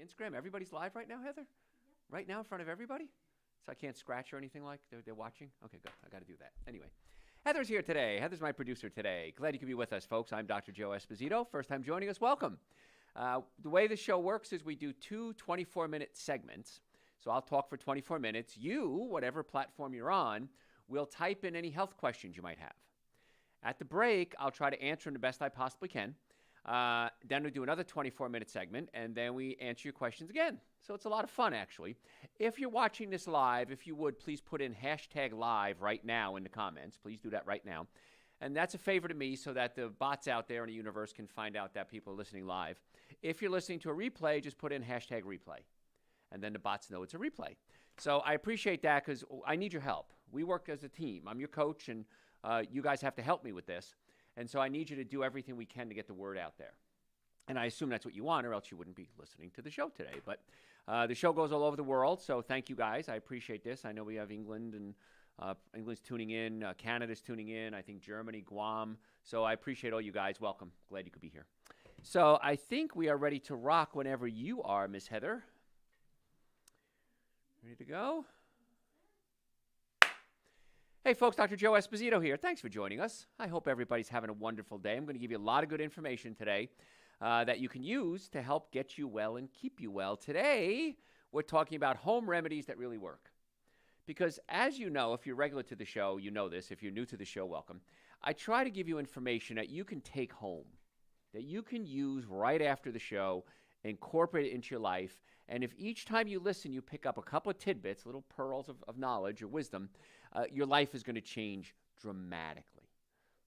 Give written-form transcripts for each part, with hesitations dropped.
Instagram, everybody's live right now, Heather? Right now in front of everybody? So I can't scratch or anything like they're watching? Okay, good. I got to do that. Anyway, Heather's here today. Heather's my producer today. Glad you could be with us, folks. I'm Dr. Joe Esposito. First time joining us, welcome. The way the show works is we do two 24-minute segments. So I'll talk for 24 minutes. You, whatever platform you're on, will type in any health questions you might have. At the break, I'll try to answer them the best I possibly can. Then we do another 24-minute segment, and then we answer your questions again. So it's a lot of fun, actually. If you're watching this live, if you would, please put in #live right now in the comments. Please do that right now. And that's a favor to me so that the bots out there in the universe can find out that people are listening live. If you're listening to a replay, just put in #replay. And then the bots know it's a replay. So I appreciate that because I need your help. We work as a team. I'm your coach, and you guys have to help me with this. And so I need you to do everything we can to get the word out there. And I assume that's what you want, or else you wouldn't be listening to the show today. But the show goes all over the world, so thank you guys. I appreciate this. I know we have England, and England's tuning in. Canada's tuning in. I think Germany, Guam. So I appreciate all you guys. Welcome. Glad you could be here. So I think we are ready to rock whenever you are, Miss Heather. Ready to go? Hey, folks, Dr. Joe Esposito here. Thanks for joining us. I hope everybody's having a wonderful day. I'm going to give you a lot of good information today that you can use to help get you well and keep you well. Today, we're talking about home remedies that really work. Because as you know, if you're regular to the show, you know this. If you're new to the show, welcome. I try to give you information that you can take home, that you can use right after the show, incorporate it into your life. And if each time you listen, you pick up a couple of tidbits, little pearls of knowledge or wisdom, your life is going to change dramatically.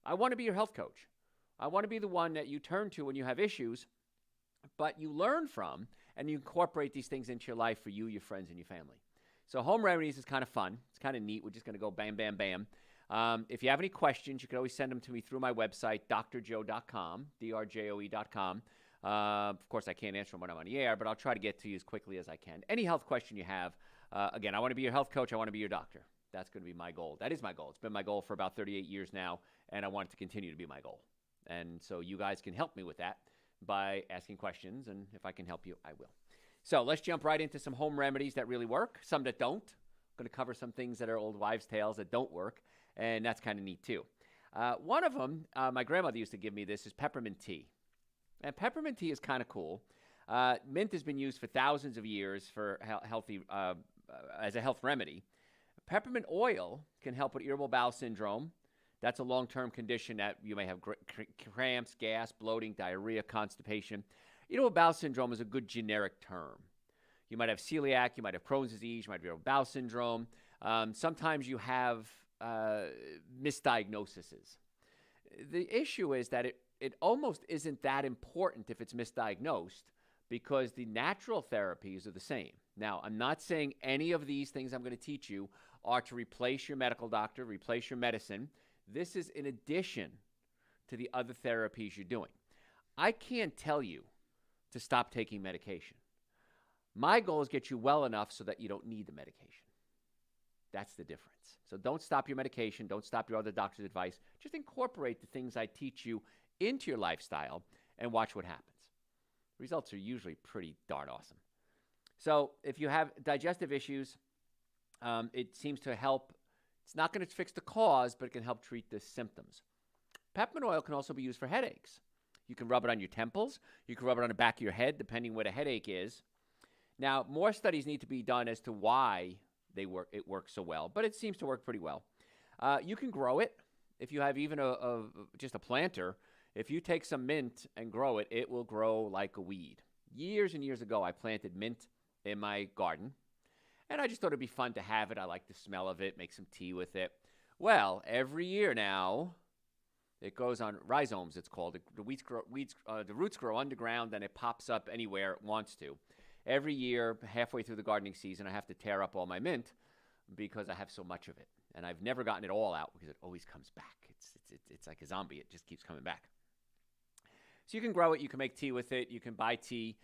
I want to be your health coach. I want to be the one that you turn to when you have issues, but you learn from, and you incorporate these things into your life for you, your friends, and your family. So home remedies is kind of fun. It's kind of neat. We're just going to go bam, bam, bam. If you have any questions, you can always send them to me through my website, drjoe.com, drjoe.com. Of course, I can't answer them when I'm on the air, but I'll try to get to you as quickly as I can. Any health question you have, again, I want to be your health coach. I want to be your doctor. That's going to be my goal. That is my goal. It's been my goal for about 38 years now, and I want it to continue to be my goal. And so you guys can help me with that by asking questions, and if I can help you, I will. So let's jump right into some home remedies that really work, some that don't. I'm going to cover some things that are old wives' tales that don't work, and that's kind of neat too. One of them, my grandmother used to give me this, is peppermint tea. And peppermint tea is kind of cool. Mint has been used for thousands of years for healthy as a health remedy. Peppermint oil can help with irritable bowel syndrome. That's a long-term condition that you may have cramps, gas, bloating, diarrhea, constipation. Irritable bowel syndrome is a good generic term. You might have celiac, you might have Crohn's disease, you might have irritable bowel syndrome. Sometimes you have misdiagnoses. The issue is that it almost isn't that important if it's misdiagnosed because the natural therapies are the same. Now, I'm not saying any of these things I'm going to teach you are to replace your medical doctor, replace your medicine. This is in addition to the other therapies you're doing. I can't tell you to stop taking medication. My goal is get you well enough so that you don't need the medication. That's the difference. So don't stop your medication. Don't stop your other doctor's advice. Just incorporate the things I teach you into your lifestyle and watch what happens. Results are usually pretty darn awesome. So if you have digestive issues, it seems to help. It's not going to fix the cause, but it can help treat the symptoms. Peppermint oil can also be used for headaches. You can rub it on your temples. You can rub it on the back of your head, depending where the headache is. Now, more studies need to be done as to why it works so well, but it seems to work pretty well. You can grow it. If you have even just a planter, if you take some mint and grow it, it will grow like a weed. Years and years ago, I planted mint in my garden, and I just thought it'd be fun to have it. I like the smell of it, make some tea with it. Well, every year now, it goes on rhizomes, it's called. The roots grow underground, and it pops up anywhere it wants to. Every year, halfway through the gardening season, I have to tear up all my mint because I have so much of it. And I've never gotten it all out because it always comes back. It's like a zombie. It just keeps coming back. So you can grow it. You can make tea with it. You can buy tea.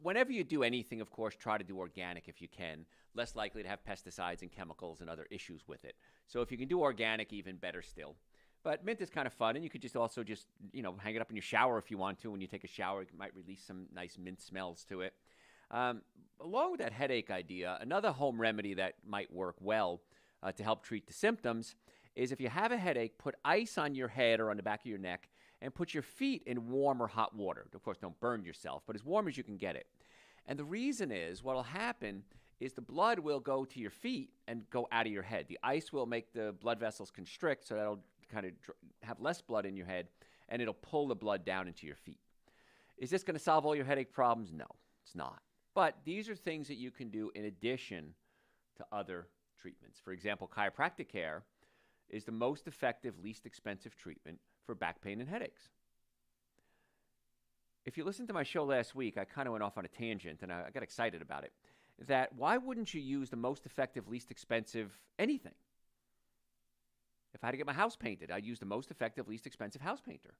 Whenever you do anything, of course, try to do organic if you can. Less likely to have pesticides and chemicals and other issues with it. So if you can do organic, even better still. But mint is kind of fun, and you could just hang it up in your shower if you want to. When you take a shower, it might release some nice mint smells to it. Um, Along with that headache idea, another home remedy that might work well to help treat the symptoms is if you have a headache, put ice on your head or on the back of your neck and put your feet in warm or hot water. Of course, don't burn yourself, but as warm as you can get it. And the reason is what will happen is the blood will go to your feet and go out of your head. The ice will make the blood vessels constrict, so that'll kind of have less blood in your head, and it'll pull the blood down into your feet. Is this going to solve all your headache problems? No, it's not. But these are things that you can do in addition to other treatments. For example, chiropractic care is the most effective, least expensive treatment for back pain and headaches. If you listened to my show last week, I kind of went off on a tangent, and I got excited about it, that why wouldn't you use the most effective, least expensive anything? If I had to get my house painted, I'd use the most effective, least expensive house painter.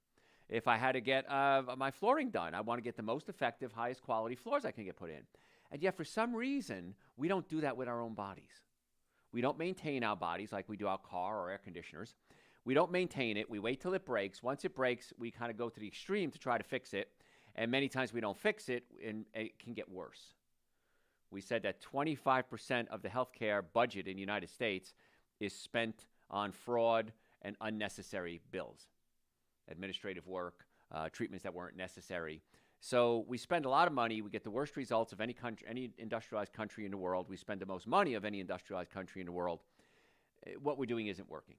If I had to get my flooring done, I want to get the most effective, highest quality floors I can get put in. And yet, for some reason, we don't do that with our own bodies. We don't maintain our bodies like we do our car or air conditioners. We don't maintain it. We wait till it breaks. Once it breaks, we kind of go to the extreme to try to fix it. And many times we don't fix it, and it can get worse. We said that 25% of the healthcare budget in the United States is spent on fraud and unnecessary bills, administrative work, treatments that weren't necessary. So we spend a lot of money. We get the worst results of any country, any industrialized country in the world. We spend the most money of any industrialized country in the world. What we're doing isn't working.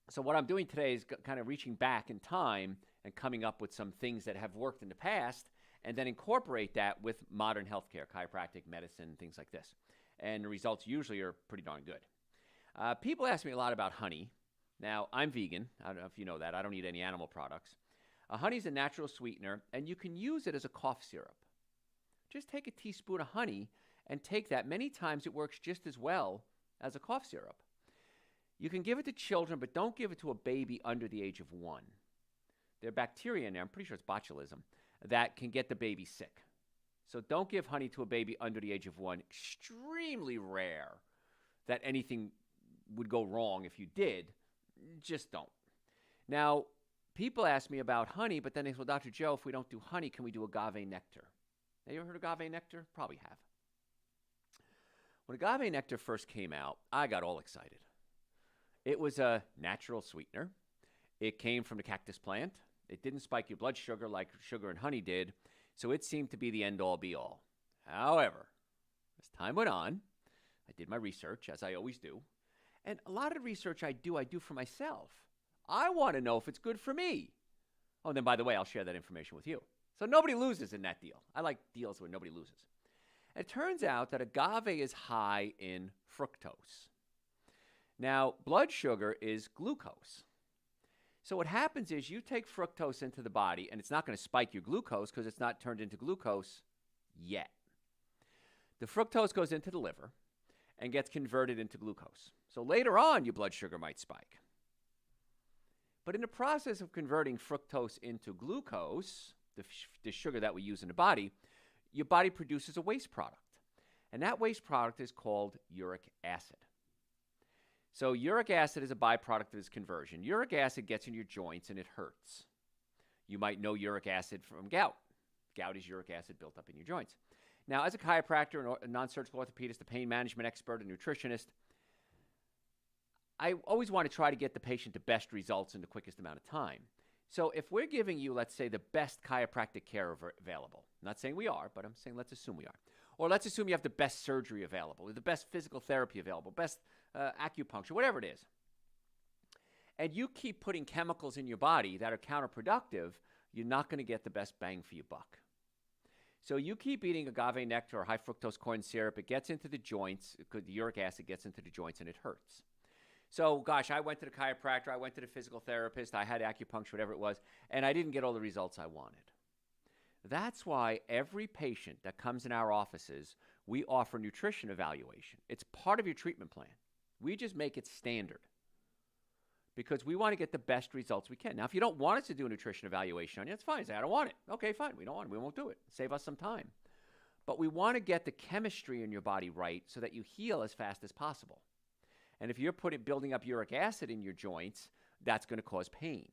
So what I'm doing today is kind of reaching back in time and coming up with some things that have worked in the past and then incorporate that with modern healthcare, chiropractic, medicine, things like this. And the results usually are pretty darn good. People ask me a lot about honey. Now, I'm vegan. I don't know if you know that. I don't eat any animal products. Honey is a natural sweetener, and you can use it as a cough syrup. Just take a teaspoon of honey and take that. Many times it works just as well as a cough syrup. You can give it to children, but don't give it to a baby under the age of 1. There are bacteria in there, I'm pretty sure it's botulism, that can get the baby sick. So don't give honey to a baby under the age of 1. Extremely rare that anything would go wrong if you did. Just don't. Now, people ask me about honey, but then they say, well, Dr. Joe, if we don't do honey, can we do agave nectar? Have you ever heard of agave nectar? Probably have. When agave nectar first came out, I got all excited. It was a natural sweetener. It came from the cactus plant. It didn't spike your blood sugar like sugar and honey did, so it seemed to be the end-all, be-all. However, as time went on, I did my research, as I always do, and a lot of the research I do for myself. I want to know if it's good for me. Oh, and then, by the way, I'll share that information with you. So nobody loses in that deal. I like deals where nobody loses. It turns out that agave is high in fructose. Now, blood sugar is glucose. So what happens is you take fructose into the body, and it's not going to spike your glucose because it's not turned into glucose yet. The fructose goes into the liver and gets converted into glucose. So later on, your blood sugar might spike. But in the process of converting fructose into glucose, the sugar that we use in the body, your body produces a waste product. And that waste product is called uric acid. So uric acid is a byproduct of this conversion. Uric acid gets in your joints and it hurts. You might know uric acid from gout. Gout is uric acid built up in your joints. Now, as a chiropractor, a non-surgical orthopedist, a pain management expert, a nutritionist, I always want to try to get the patient the best results in the quickest amount of time. So if we're giving you, let's say, the best chiropractic care available, I'm not saying we are, but I'm saying let's assume we are. Or let's assume you have the best surgery available, or the best physical therapy available, best acupuncture, whatever it is. And you keep putting chemicals in your body that are counterproductive, you're not going to get the best bang for your buck. So you keep eating agave nectar or high fructose corn syrup, it gets into the joints, because the uric acid gets into the joints and it hurts. So, gosh, I went to the chiropractor, I went to the physical therapist, I had acupuncture, whatever it was, and I didn't get all the results I wanted. That's why every patient that comes in our offices, we offer nutrition evaluation. It's part of your treatment plan. We just make it standard because we want to get the best results we can. Now, if you don't want us to do a nutrition evaluation on you, that's fine. Say, I don't want it. Okay, fine. We don't want it. We won't do it. Save us some time. But we want to get the chemistry in your body right so that you heal as fast as possible. And if you're building up uric acid in your joints, that's going to cause pain.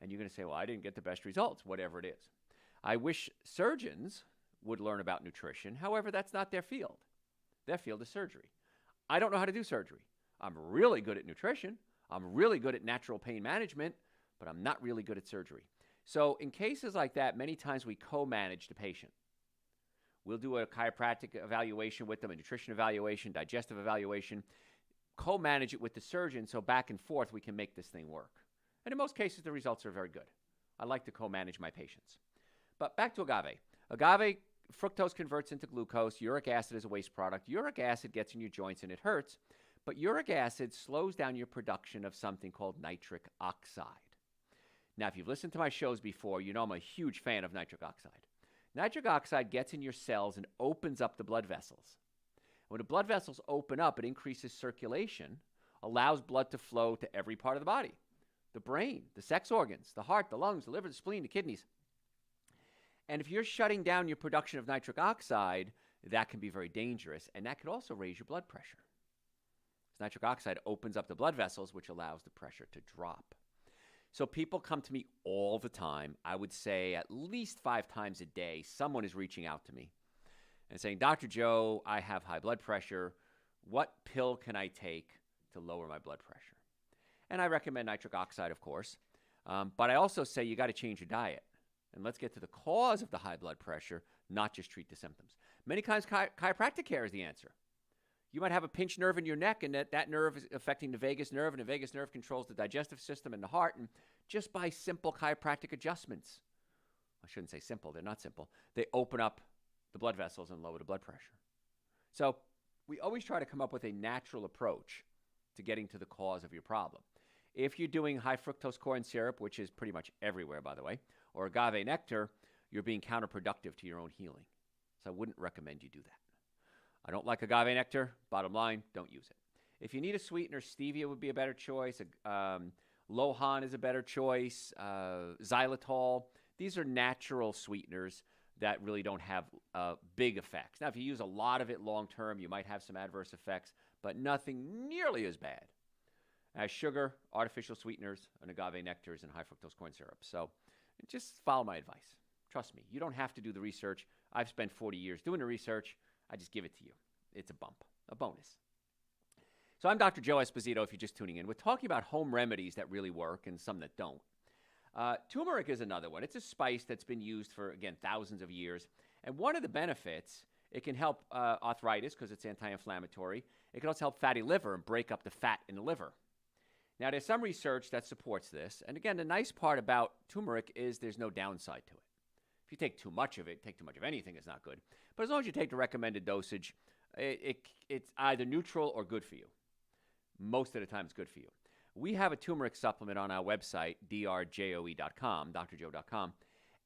And you're going to say, well, I didn't get the best results, whatever it is. I wish surgeons would learn about nutrition. However, that's not their field. Their field is surgery. I don't know how to do surgery. I'm really good at nutrition. I'm really good at natural pain management, but I'm not really good at surgery. So in cases like that, many times we co-manage the patient. We'll do a chiropractic evaluation with them, a nutrition evaluation, digestive evaluation, co-manage it with the surgeon so back and forth we can make this thing work. And in most cases, the results are very good. I like to co-manage my patients. But back to agave. Agave, fructose converts into glucose. Uric acid is a waste product. Uric acid gets in your joints and it hurts. But uric acid slows down your production of something called nitric oxide. Now, if you've listened to my shows before, you know I'm a huge fan of nitric oxide. Nitric oxide gets in your cells and opens up the blood vessels. When the blood vessels open up, it increases circulation, allows blood to flow to every part of the body. The brain, the sex organs, the heart, the lungs, the liver, the spleen, the kidneys. And if you're shutting down your production of nitric oxide, that can be very dangerous, and that could also raise your blood pressure. Nitric oxide opens up the blood vessels, which allows the pressure to drop. So people come to me all the time. I would say at least 5 times a day, someone is reaching out to me and saying, Dr. Joe, I have high blood pressure. What pill can I take to lower my blood pressure? And I recommend nitric oxide, of course. But I also say you got to change your diet. And let's get to the cause of the high blood pressure, not just treat the symptoms. Many times chiropractic care is the answer. You might have a pinched nerve in your neck, and that nerve is affecting the vagus nerve, and the vagus nerve controls the digestive system and the heart. And just by simple chiropractic adjustments, I shouldn't say simple, they're not simple, they open up the blood vessels and lower the blood pressure. So we always try to come up with a natural approach to getting to the cause of your problem. If you're doing high fructose corn syrup, which is pretty much everywhere, by the way, or agave nectar, you're being counterproductive to your own healing. So I wouldn't recommend you do that. I don't like agave nectar. Bottom line, don't use it. If you need a sweetener, stevia would be a better choice. Lohan is a better choice. Xylitol. These are natural sweeteners that really don't have big effects. Now, if you use a lot of it long term, you might have some adverse effects, but nothing nearly as bad as sugar, artificial sweeteners, and agave nectars, and high fructose corn syrup. So just follow my advice. Trust me, you don't have to do the research. I've spent 40 years doing the research. I just give it to you. It's a bump, a bonus. So I'm Dr. Joe Esposito, if you're just tuning in. We're talking about home remedies that really work and some that don't. Turmeric is another one. It's a spice that's been used for, again, thousands of years. And one of the benefits, it can help arthritis because it's anti-inflammatory. It can also help fatty liver and break up the fat in the liver. Now, there's some research that supports this. And again, the nice part about turmeric is there's no downside to it. If you take too much of it, take too much of anything, it's not good. But as long as you take the recommended dosage, it's either neutral or good for you. Most of the time, it's good for you. We have a turmeric supplement on our website, drjoe.com, drjoe.com,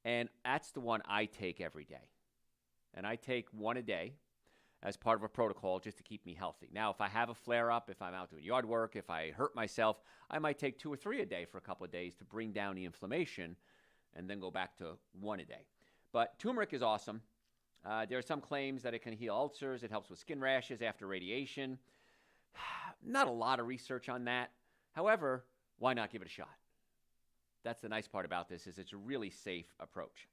and that's the one I take every day. And I take one a day as part of a protocol just to keep me healthy. Now, if I have a flare-up, if I'm out doing yard work, if I hurt myself, I might take 2 or 3 a day for a couple of days to bring down the inflammation and then go back to 1 a day. But turmeric is awesome. There are some claims that it can heal ulcers. It helps with skin rashes after radiation. Not a lot of research on that. However, why not give it a shot? That's the nice part about this is it's a really safe approach.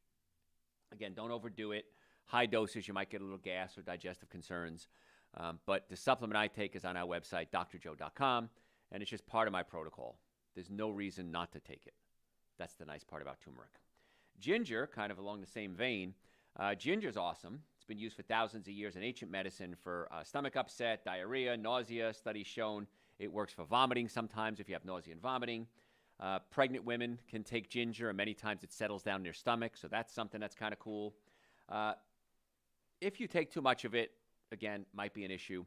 Again, don't overdo it. High doses, you might get a little gas or digestive concerns. But the supplement I take is on our website, drjoe.com, and it's just part of my protocol. There's no reason not to take it. That's the nice part about turmeric. Ginger, kind of along the same vein, ginger is awesome. It's been used for thousands of years in ancient medicine for stomach upset, diarrhea, nausea. Studies shown it works for vomiting sometimes if you have nausea and vomiting. Pregnant women can take ginger, and many times it settles down their stomach, so that's something that's kind of cool. If you take too much of it, again, might be an issue.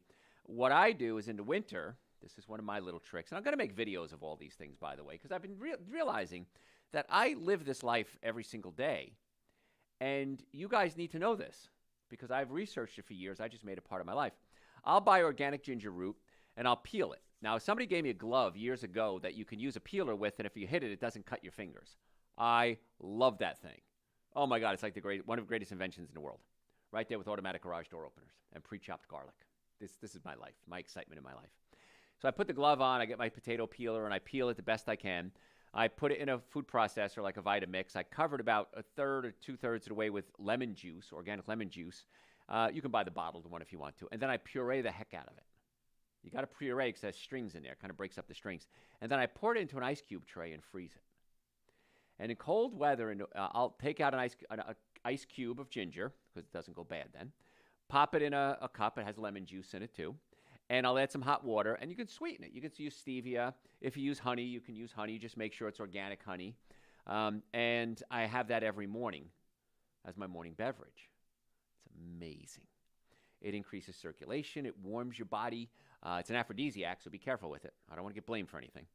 What I do is in the winter, this is one of my little tricks, and I'm going to make videos of all these things, by the way, because I've been realizing that I live this life every single day, and you guys need to know this because I've researched it for years. I just made it part of my life. I'll buy organic ginger root, and I'll peel it. Now, somebody gave me a glove years ago that you can use a peeler with, and if you hit it, it doesn't cut your fingers. I love that thing. Oh, my God, it's like one of the greatest inventions in the world. Right there with automatic garage door openers and pre-chopped garlic. This is my life, my excitement in my life. So I put the glove on, I get my potato peeler, and I peel it the best I can. I put it in a food processor like a Vitamix. I covered about a third or two-thirds of the way with lemon juice, organic lemon juice. You can buy the bottled one if you want to. And then I puree the heck out of it. You got to puree because there's strings in there. Kind of breaks up the strings. And then I pour it into an ice cube tray and freeze it. And in cold weather, I'll take out an ice cube of ginger because it doesn't go bad then. Pop it in a cup. It has lemon juice in it too. And I'll add some hot water, and you can sweeten it. You can use stevia. If you use honey, you can use honey. Just make sure it's organic honey. And I have that every morning as my morning beverage. It's amazing. It increases circulation. It warms your body. It's an aphrodisiac, so be careful with it. I don't want to get blamed for anything.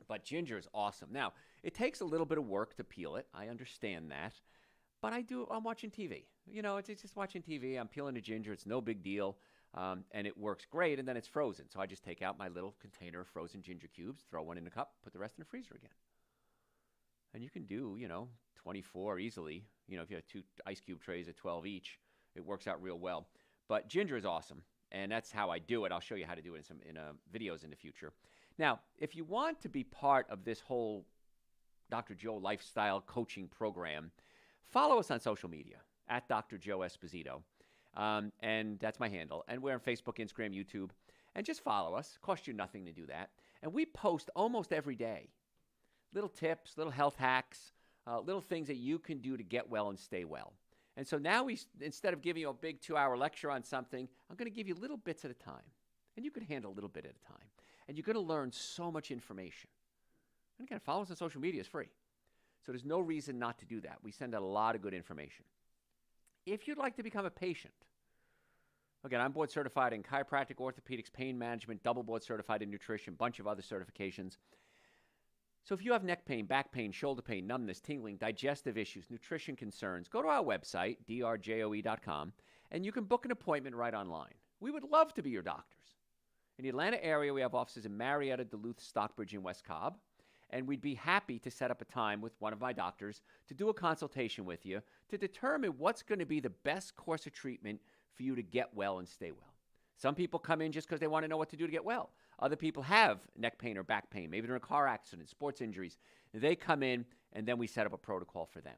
But ginger is awesome. Now, it takes a little bit of work to peel it. I understand that. But I'm watching TV. It's just watching TV. I'm peeling the ginger. It's no big deal. And it works great, and then it's frozen. So I just take out my little container of frozen ginger cubes, throw one in a cup, put the rest in the freezer again. And you can do, 24 easily. If you have 2 ice cube trays of 12 each, it works out real well. But ginger is awesome, and that's how I do it. I'll show you how to do it in videos in the future. Now, if you want to be part of this whole Dr. Joe lifestyle coaching program, follow us on social media at Dr. Joe Esposito. And that's my handle. And we're on Facebook, Instagram, YouTube. And just follow us. Cost you nothing to do that. And we post almost every day. Little tips, little health hacks, little things that you can do to get well and stay well. And so now instead of giving you a big 2-hour lecture on something, I'm going to give you little bits at a time. And you can handle a little bit at a time. And you're going to learn so much information. And again, follow us on social media. It's free. So there's no reason not to do that. We send out a lot of good information. If you'd like to become a patient, again, I'm board certified in chiropractic, orthopedics, pain management, double board certified in nutrition, bunch of other certifications. So if you have neck pain, back pain, shoulder pain, numbness, tingling, digestive issues, nutrition concerns, go to our website, drjoe.com, and you can book an appointment right online. We would love to be your doctors. In the Atlanta area, we have offices in Marietta, Duluth, Stockbridge, and West Cobb. And we'd be happy to set up a time with one of my doctors to do a consultation with you to determine what's going to be the best course of treatment for you to get well and stay well. Some people come in just because they want to know what to do to get well. Other people have neck pain or back pain. Maybe they're in a car accident, sports injuries. They come in, and then we set up a protocol for them.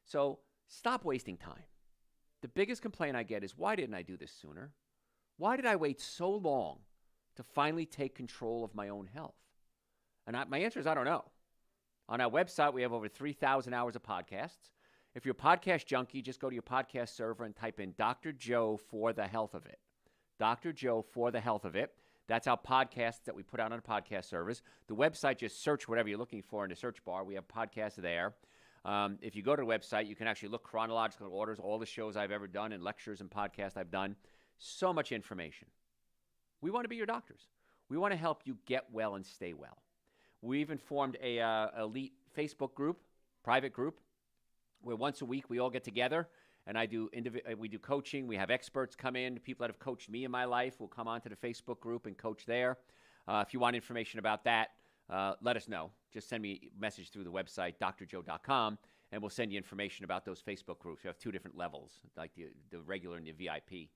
So stop wasting time. The biggest complaint I get is, why didn't I do this sooner? Why did I wait so long to finally take control of my own health? And my answer is, I don't know. On our website, we have over 3,000 hours of podcasts. If you're a podcast junkie, just go to your podcast server and type in Dr. Joe for the health of it. Dr. Joe for the health of it. That's our podcasts that we put out on the podcast service. The website, just search whatever you're looking for in the search bar. We have podcasts there. If you go to the website, you can actually look chronological orders, all the shows I've ever done and lectures and podcasts I've done. So much information. We want to be your doctors. We want to help you get well and stay well. We even formed a elite Facebook group, private group, where once a week we all get together and we do coaching. We have experts come in. People that have coached me in my life will come onto the Facebook group and coach there. If you want information about that, let us know. Just send me a message through the website, drjoe.com, and we'll send you information about those Facebook groups. We have 2 different levels, like the regular and the VIP.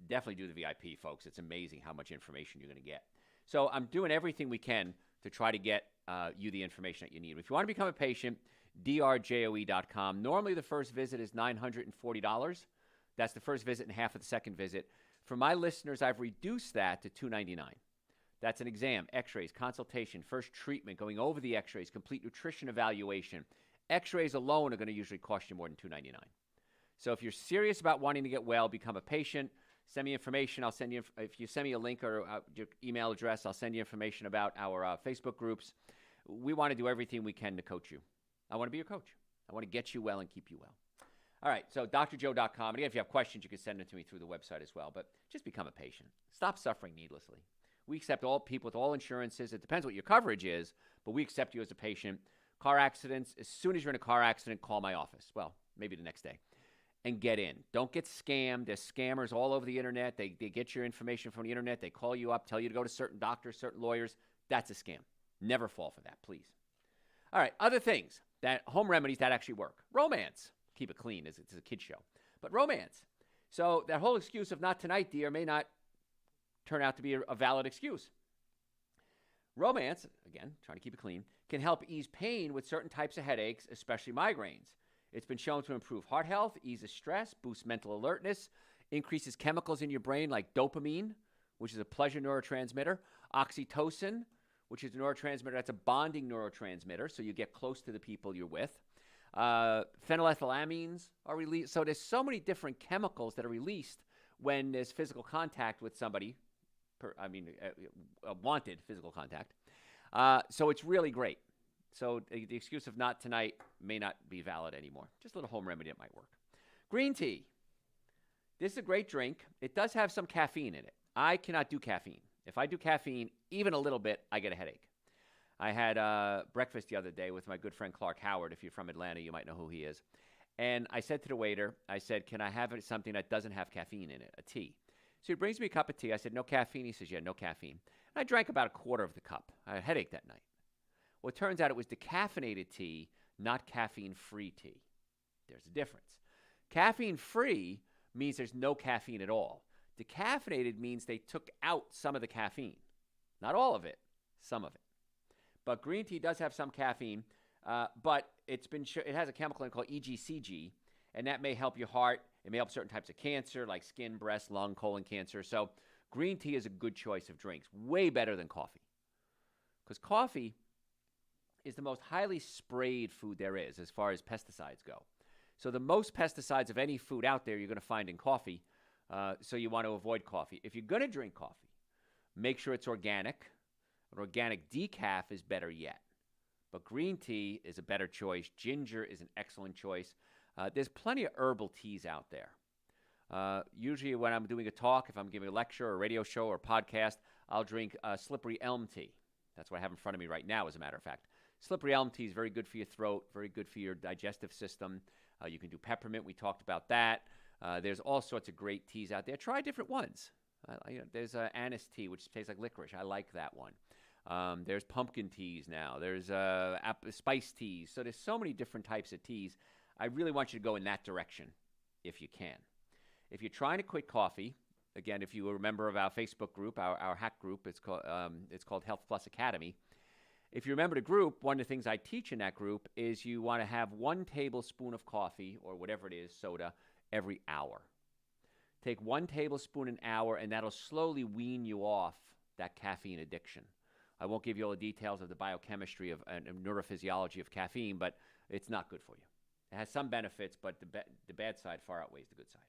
Definitely do the VIP, folks. It's amazing how much information you're going to get. So I'm doing everything we can to try to get you the information that you need. If you want to become a patient, drjoe.com. Normally the first visit is $940. That's the first visit and half of the second visit. For my listeners, I've reduced that to $299. That's an exam, x-rays, consultation, first treatment, going over the x-rays, complete nutrition evaluation. X-rays alone are going to usually cost you more than $299. So if you're serious about wanting to get well, become a patient, send me information. I'll send you, if you send me a link or your email address, I'll send you information about our Facebook groups. We want to do everything we can to coach you. I want to be your coach. I want to get you well and keep you well. All right, so drjoe.com. And again, if you have questions, you can send them to me through the website as well. But just become a patient. Stop suffering needlessly. We accept all people with all insurances. It depends what your coverage is, but we accept you as a patient. Car accidents, as soon as you're in a car accident, call my office. Well, maybe the next day. And get in. Don't get scammed. There's scammers all over the internet. They get your information from the internet. They call you up, tell you to go to certain doctors, certain lawyers. That's a scam. Never fall for that, please. All right, other things, that home remedies that actually work. Romance. Keep it clean, as it's a kid show. But romance. So that whole excuse of not tonight, dear, may not turn out to be a valid excuse. Romance, again, trying to keep it clean, can help ease pain with certain types of headaches, especially migraines. It's been shown to improve heart health, eases stress, boosts mental alertness, increases chemicals in your brain like dopamine, which is a pleasure neurotransmitter, oxytocin, which is a neurotransmitter that's a bonding neurotransmitter, so you get close to the people you're with. Phenylethylamines are released. So there's so many different chemicals that are released when there's physical contact with somebody, wanted physical contact. So it's really great. So the excuse of not tonight may not be valid anymore. Just a little home remedy that might work. Green tea. This is a great drink. It does have some caffeine in it. I cannot do caffeine. If I do caffeine, even a little bit, I get a headache. I had breakfast the other day with my good friend Clark Howard. If you're from Atlanta, you might know who he is. And I said to the waiter, I said, can I have something that doesn't have caffeine in it, a tea? So he brings me a cup of tea. I said, no caffeine? He says, yeah, no caffeine. And I drank about a quarter of the cup. I had a headache that night. Well, it turns out it was decaffeinated tea, not caffeine-free tea. There's a difference. Caffeine-free means there's no caffeine at all. Decaffeinated means they took out some of the caffeine. Not all of it, some of it. But green tea does have some caffeine, but it has a chemical in it called EGCG, and that may help your heart. It may help certain types of cancer like skin, breast, lung, colon cancer. So green tea is a good choice of drinks, way better than coffee. Because coffee is the most highly sprayed food there is as far as pesticides go. So the most pesticides of any food out there you're going to find in coffee, so you want to avoid coffee. If you're going to drink coffee, make sure it's organic. An organic decaf is better yet. But green tea is a better choice. Ginger is an excellent choice. There's plenty of herbal teas out there. Usually when I'm doing a talk, if I'm giving a lecture or a radio show or podcast, I'll drink slippery elm tea. That's what I have in front of me right now, as a matter of fact. Slippery elm tea is very good for your throat, very good for your digestive system. You can do peppermint. We talked about that. There's all sorts of great teas out there. Try different ones. There's anise tea, which tastes like licorice. I like that one. There's pumpkin teas now. There's spice teas. So there's so many different types of teas. I really want you to go in that direction if you can. If you're trying to quit coffee, again, if you are a member of our Facebook group, our hack group, it's called Health Plus Academy. If you remember the group, one of the things I teach in that group is you want to have 1 tablespoon of coffee or whatever it is, soda, every hour. Take 1 tablespoon an hour, and that'll slowly wean you off that caffeine addiction. I won't give you all the details of the biochemistry of and neurophysiology of caffeine, but it's not good for you. It has some benefits, but the bad side far outweighs the good side.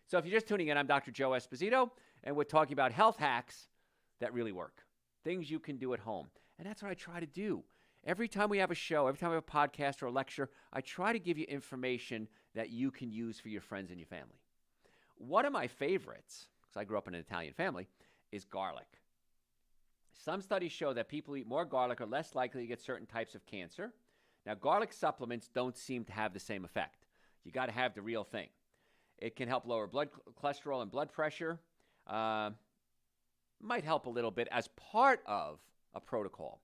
So if you're just tuning in, I'm Dr. Joe Esposito, and we're talking about health hacks that really work, things you can do at home. And that's what I try to do. Every time we have a show, every time we have a podcast or a lecture, I try to give you information that you can use for your friends and your family. One of my favorites, because I grew up in an Italian family, is garlic. Some studies show that people who eat more garlic are less likely to get certain types of cancer. Now, garlic supplements don't seem to have the same effect. You got to have the real thing. It can help lower blood cholesterol and blood pressure. Might help a little bit as part of a protocol.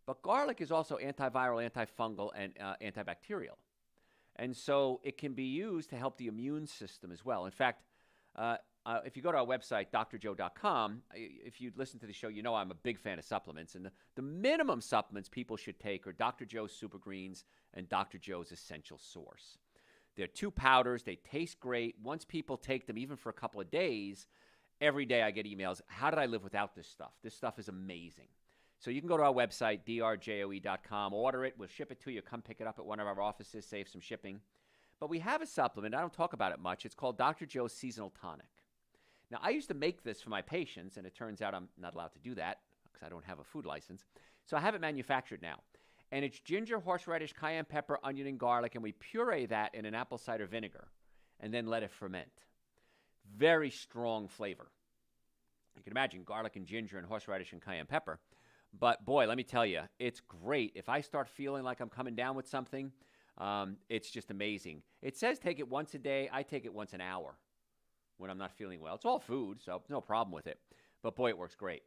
But garlic is also antiviral, antifungal, and antibacterial. And so it can be used to help the immune system as well. In fact, if you go to our website, drjoe.com, if you listen to the show, you know I'm a big fan of supplements. And the minimum supplements people should take are Dr. Joe's Super Greens and Dr. Joe's Essential Source. They're 2 powders. They taste great. Once people take them, even for a couple of days, every day I get emails, how did I live without this stuff? This stuff is amazing. So you can go to our website, drjoe.com, order it. We'll ship it to you. Come pick it up at one of our offices, save some shipping. But we have a supplement. I don't talk about it much. It's called Dr. Joe's Seasonal Tonic. Now, I used to make this for my patients, and it turns out I'm not allowed to do that because I don't have a food license. So I have it manufactured now. And it's ginger, horseradish, cayenne pepper, onion, and garlic, and we puree that in an apple cider vinegar and then let it ferment. Very strong flavor. You can imagine garlic and ginger and horseradish and cayenne pepper. But boy, let me tell you, it's great. If I start feeling like I'm coming down with something, it's just amazing. It says take it once a day. I take it once an hour when I'm not feeling well. It's all food, so no problem with it. But boy, it works great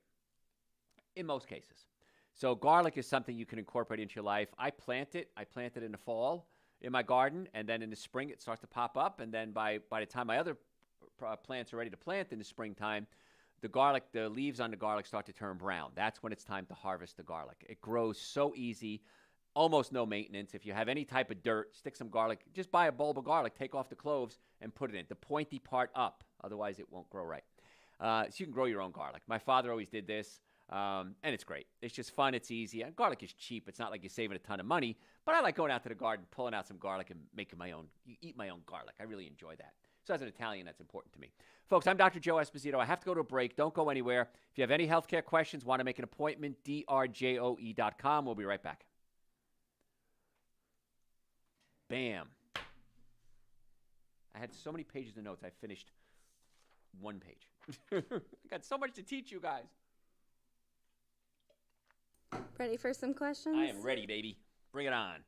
in most cases. So garlic is something you can incorporate into your life. I plant it. I plant it in the fall in my garden, and then in the spring it starts to pop up. And then by the time my other plants are ready to plant in the springtime, the leaves on the garlic start to turn brown. That's when it's time to harvest the garlic. It grows so easy. almost no maintenance. If you have any type of dirt, stick some garlic. Just buy a bulb of garlic, take off the cloves, and put it in. The pointy part up. Otherwise, it won't grow right. So you can grow your own garlic. My father always did this, and it's great. It's just fun. It's easy. And garlic is cheap. It's not like you're saving a ton of money. But I like going out to the garden, pulling out some garlic, and making my own. Eat my own garlic. I really enjoy that. So as an Italian, that's important to me. Folks, I'm Dr. Joe Esposito. I have to go to a break. Don't go anywhere. If you have any healthcare questions, want to make an appointment, drjoe.com. We'll be right back. Bam. I had so many pages of notes. I finished one page. I got so much to teach you guys. Ready for some questions? I am ready, baby. Bring it on.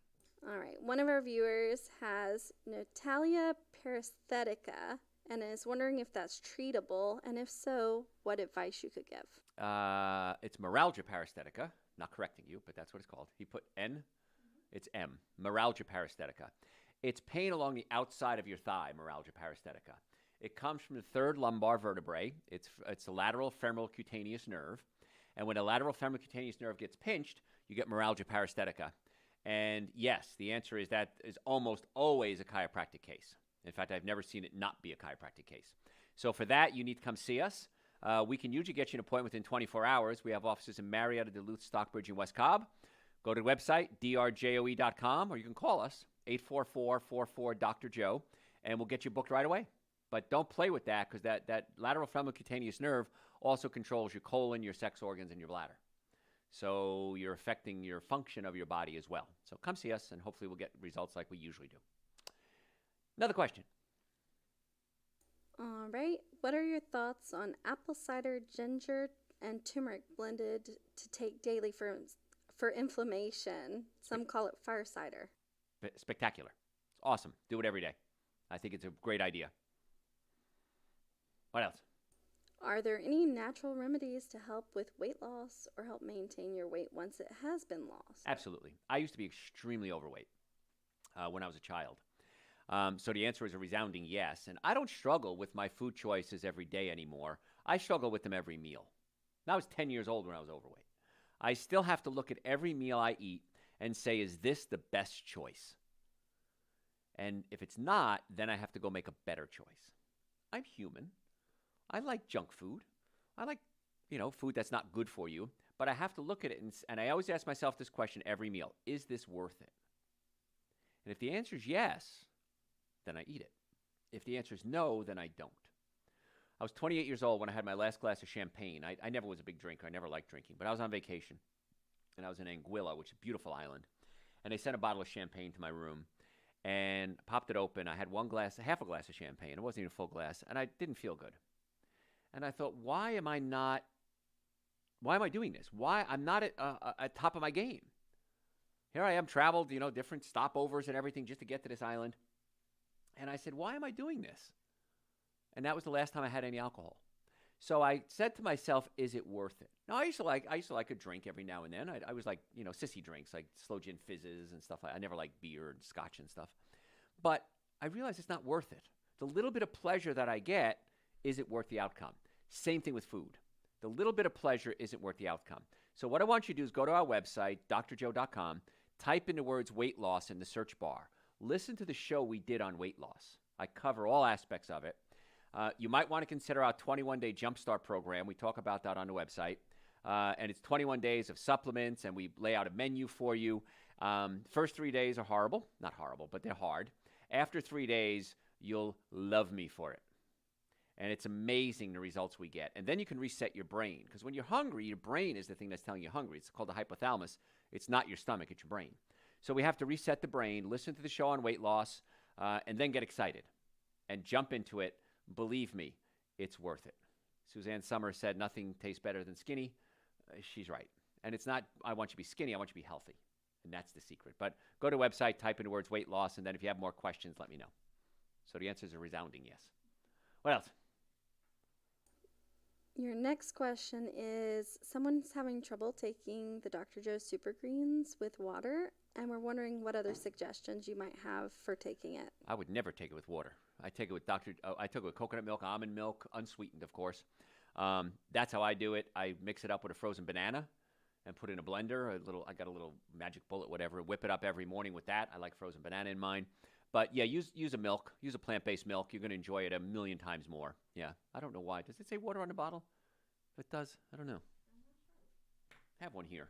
All right. One of our viewers has Natalia paresthetica and is wondering if that's treatable, and if so, what advice you could give. It's meralgia paresthetica. Not correcting you, but that's what it's called. He put N. It's M. Meralgia paresthetica. It's pain along the outside of your thigh, meralgia paresthetica. It comes from the third lumbar vertebrae. It's the lateral femoral cutaneous nerve. And when a lateral femoral cutaneous nerve gets pinched, you get meralgia paresthetica. And yes, the answer is that is almost always a chiropractic case. In fact, I've never seen it not be a chiropractic case. So for that, you need to come see us. We can usually get you an appointment within 24 hours. We have offices in Marietta, Duluth, Stockbridge, and West Cobb. Go to the website, drjoe.com, or you can call us, 844-44-Dr. Joe, and we'll get you booked right away. But don't play with that, because that lateral femoral cutaneous nerve also controls your colon, your sex organs, and your bladder. So you're affecting your function of your body as well. So come see us, and hopefully we'll get results like we usually do. Another question. All right. What are your thoughts on apple cider, ginger, and turmeric blended to take daily for inflammation? Some call it fire cider. Spectacular. It's awesome. Do it every day. I think it's a great idea. What else? Are there any natural remedies to help with weight loss or help maintain your weight once it has been lost? Absolutely. I used to be extremely overweight when I was a child. So the answer is a resounding yes. And I don't struggle with my food choices every day anymore. I struggle with them every meal. And I was 10 years old when I was overweight. I still have to look at every meal I eat and say, is this the best choice? And if it's not, then I have to go make a better choice. I'm human. I like junk food. I like, food that's not good for you. But I have to look at it, and I always ask myself this question every meal. Is this worth it? And if the answer is yes, then I eat it. If the answer is no, then I don't. I was 28 years old when I had my last glass of champagne. I never was a big drinker. I never liked drinking. But I was on vacation, and I was in Anguilla, which is a beautiful island. And they sent a bottle of champagne to my room, and I popped it open. I had half a glass of champagne. It wasn't even a full glass, and I didn't feel good. And I thought, why am I doing this? Why? I'm not at top of my game. Here I am, traveled, different stopovers and everything just to get to this island. And I said, why am I doing this? And that was the last time I had any alcohol. So I said to myself, is it worth it? Now, I used to like a drink every now and then. I was like, sissy drinks, like slow gin fizzes and stuff. I never liked beer and scotch and stuff. But I realized it's not worth it. The little bit of pleasure that I get, is it worth the outcome? Same thing with food. The little bit of pleasure isn't worth the outcome. So what I want you to do is go to our website, drjoe.com, type in the words weight loss in the search bar. Listen to the show we did on weight loss. I cover all aspects of it. You might want to consider our 21-day Jumpstart program. We talk about that on the website. And it's 21 days of supplements, and we lay out a menu for you. First 3 days are horrible. Not horrible, but they're hard. After 3 days, you'll love me for it. And it's amazing the results we get. And then you can reset your brain. Because when you're hungry, your brain is the thing that's telling you hungry. It's called the hypothalamus. It's not your stomach, it's your brain. So we have to reset the brain, listen to the show on weight loss, and then get excited and jump into it. Believe me, it's worth it. Suzanne Summers said nothing tastes better than skinny. She's right. And it's not, I want you to be skinny, I want you to be healthy. And that's the secret. But go to the website, type in the words weight loss, and then if you have more questions, let me know. So the answer is a resounding yes. What else? Your next question is, someone's having trouble taking the Dr. Joe Super Greens with water, and we're wondering what other suggestions you might have for taking it. I would never take it with water. I take it with I took it with coconut milk, almond milk, unsweetened, of course. That's how I do it. I mix it up with a frozen banana, and put it in a blender. I got a little magic bullet, whatever. Whip it up every morning with that. I like frozen banana in mine. But yeah, use a milk. Use a plant-based milk. You're going to enjoy it a million times more. Yeah, I don't know why. Does it say water on the bottle? If it does, I don't know. I have one here.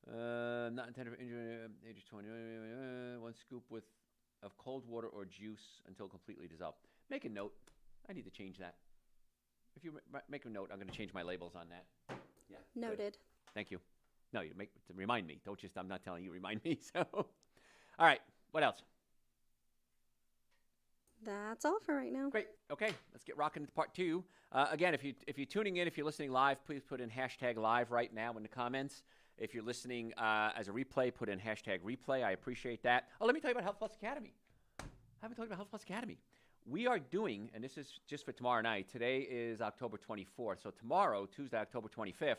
Not intended for injury. Age 20. 1 scoop of cold water or juice until completely dissolved. Make a note. I need to change that. If you make a note, I'm going to change my labels on that. Yeah. Noted. Good. Thank you. No, you make to remind me. Don't just. I'm not telling you. Remind me. So, all right. What else? That's all for right now. Great. Okay, let's get rocking into part 2. Again, if you're tuning in, if you're listening live, please put in hashtag live right now in the comments. If you're listening as a replay, put in hashtag replay. I appreciate that. Oh, let me tell you about Health Plus Academy. I haven't told you about Health Plus Academy. We are doing, and this is just for tomorrow night. Today is October 24th. So tomorrow, Tuesday, October 25th,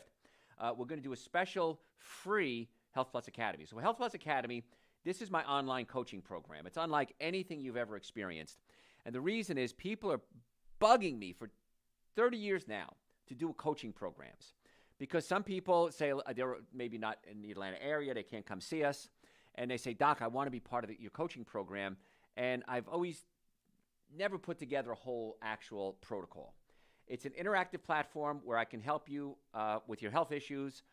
we're going to do a special free Health Plus Academy. So Health Plus Academy, this is my online coaching program. It's unlike anything you've ever experienced. And the reason is people are bugging me for 30 years now to do coaching programs because some people say they're maybe not in the Atlanta area, they can't come see us, and they say, Doc, I want to be part of your coaching program, and I've always never put together a whole actual protocol. It's an interactive platform where I can help you with your health issues,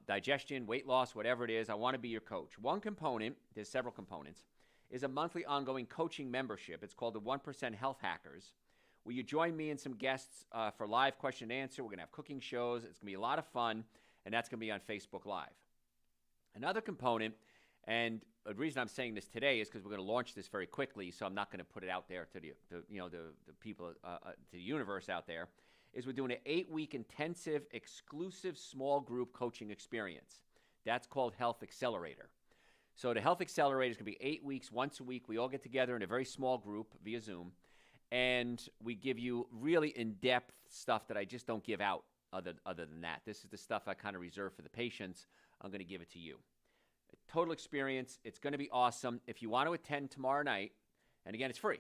digestion, weight loss, whatever it is. I want to be your coach. One component, there's several components, is a monthly ongoing coaching membership. It's called the 1% Health Hackers. Will you join me and some guests for live question and answer? We're going to have cooking shows. It's going to be a lot of fun, and that's going to be on Facebook Live. Another component, and the reason I'm saying this today is because we're going to launch this very quickly, so I'm not going to put it out there to the people, to the universe out there, is we're doing an 8-week intensive, exclusive small group coaching experience. That's called Health Accelerator. So the Health Accelerator is going to be 8 weeks, once a week. We all get together in a very small group via Zoom, and we give you really in-depth stuff that I just don't give out other than that. This is the stuff I kind of reserve for the patients. I'm going to give it to you. A total experience. It's going to be awesome. If you want to attend tomorrow night, and again, it's free,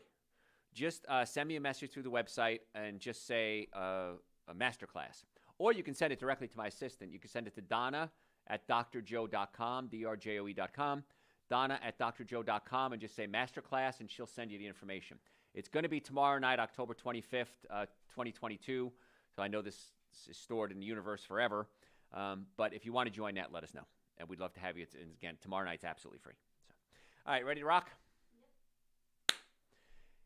just send me a message through the website and just say a masterclass. Or you can send it directly to my assistant. You can send it to Donna at drjoe.com, drjoe.com, Donna at drjoe.com, and just say masterclass, and she'll send you the information. It's going to be tomorrow night, October 25th, 2022. So I know this is stored in the universe forever. But if you want to join that, let us know. And we'd love to have you. And again, tomorrow night's absolutely free. So, all right, ready to rock? Yep.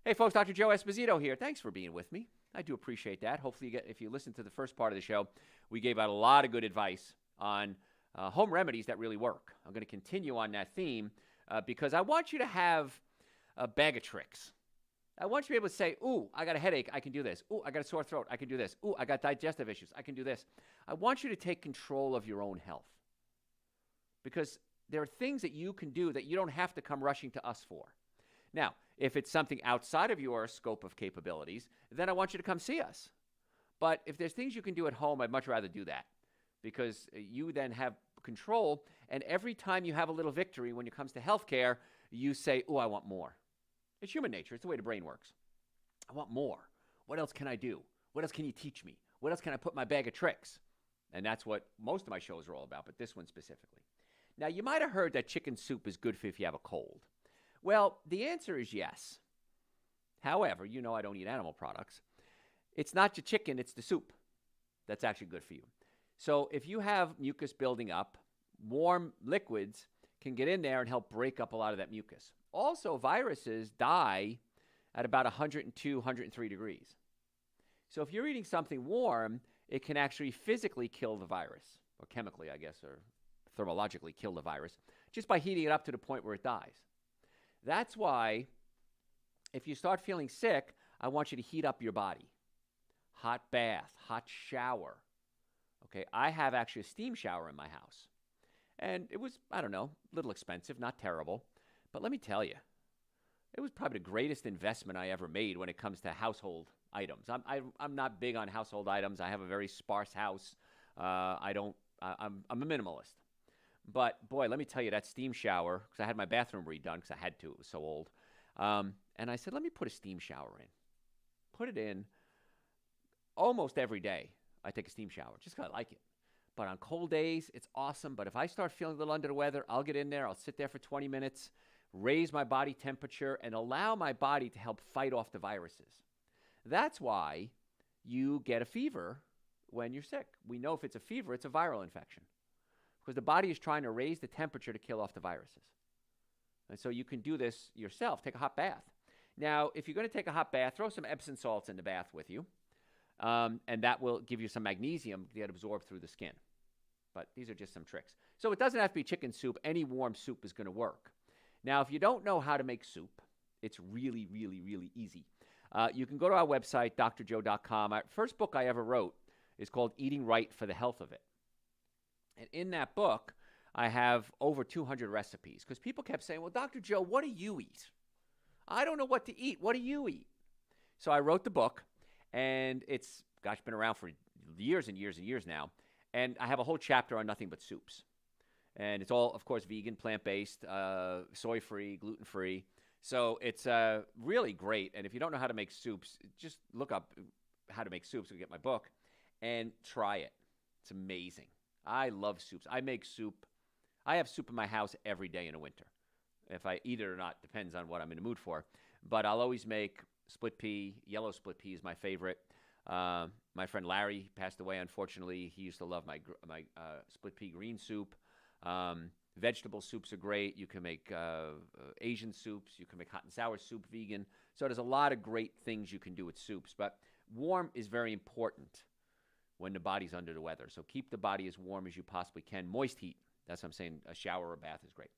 Hey, folks, Dr. Joe Esposito here. Thanks for being with me. I do appreciate that. Hopefully, if you listen to the first part of the show, we gave out a lot of good advice on home remedies that really work. I'm going to continue on that theme because I want you to have a bag of tricks. I want you to be able to say, ooh, I got a headache, I can do this. Ooh, I got a sore throat, I can do this. Ooh, I got digestive issues, I can do this. I want you to take control of your own health because there are things that you can do that you don't have to come rushing to us for. Now, if it's something outside of your scope of capabilities, then I want you to come see us. But if there's things you can do at home, I'd much rather do that because you then have control, and every time you have a little victory when it comes to healthcare, you say, ooh, I want more. It's human nature. It's the way the brain works. I want more. What else can I do? What else can you teach me? What else can I put in my bag of tricks? And that's what most of my shows are all about, but this one specifically. Now, you might have heard that chicken soup is good for if you have a cold. Well, the answer is yes. However, you know I don't eat animal products. It's not your chicken, it's the soup that's actually good for you. So if you have mucus building up, warm liquids can get in there and help break up a lot of that mucus. Also, viruses die at about 102, 103 degrees. So if you're eating something warm, it can actually physically kill the virus, or chemically, I guess, or thermologically kill the virus, just by heating it up to the point where it dies. That's why if you start feeling sick, I want you to heat up your body. Hot bath, hot shower. Okay, I have actually a steam shower in my house. And it was, I don't know, a little expensive, not terrible. But let me tell you, it was probably the greatest investment I ever made when it comes to household items. I'm not big on household items. I have a very sparse house. I'm a minimalist. But boy, let me tell you, that steam shower, because I had my bathroom redone because I had to, it was so old. And I said, let me put a steam shower in. Put it in almost every day. I take a steam shower just because I like it. but on cold days, it's awesome. But if I start feeling a little under the weather, I'll get in there. I'll sit there for 20 minutes, raise my body temperature, and allow my body to help fight off the viruses. That's why you get a fever when you're sick. We know if it's a fever, it's a viral infection because the body is trying to raise the temperature to kill off the viruses. And so you can do this yourself. Take a hot bath. Now, if you're going to take a hot bath, throw some Epsom salts in the bath with you, and that will give you some magnesium to get absorbed through the skin. But these are just some tricks. So it doesn't have to be chicken soup. Any warm soup is going to work. Now, if you don't know how to make soup, it's really, really, really easy. You can go to our website, drjoe.com. Our first book I ever wrote is called Eating Right for the Health of It. And in that book, I have over 200 recipes because people kept saying, well, Dr. Joe, what do you eat? I don't know what to eat. What do you eat? So I wrote the book, and it's, been around for years and years and years now. And I have a whole chapter on nothing but soups. And it's all, of course, vegan, plant-based, soy-free, gluten-free. So it's really great. And if you don't know how to make soups, just look up how to make soups and get my book and try it. It's amazing. I love soups. I make soup. I have soup in my house every day in the winter. If I eat it or not depends on what I'm in the mood for. But I'll always make split pea. Yellow split pea is my favorite. My friend Larry passed away, unfortunately. He used to love my split pea green soup. Vegetable soups are great. You can make Asian soups. You can make hot and sour soup, vegan. So there's a lot of great things you can do with soups. But warm is very important when the body's under the weather. So keep the body as warm as you possibly can. Moist heat. That's what I'm saying. A shower or a bath is great.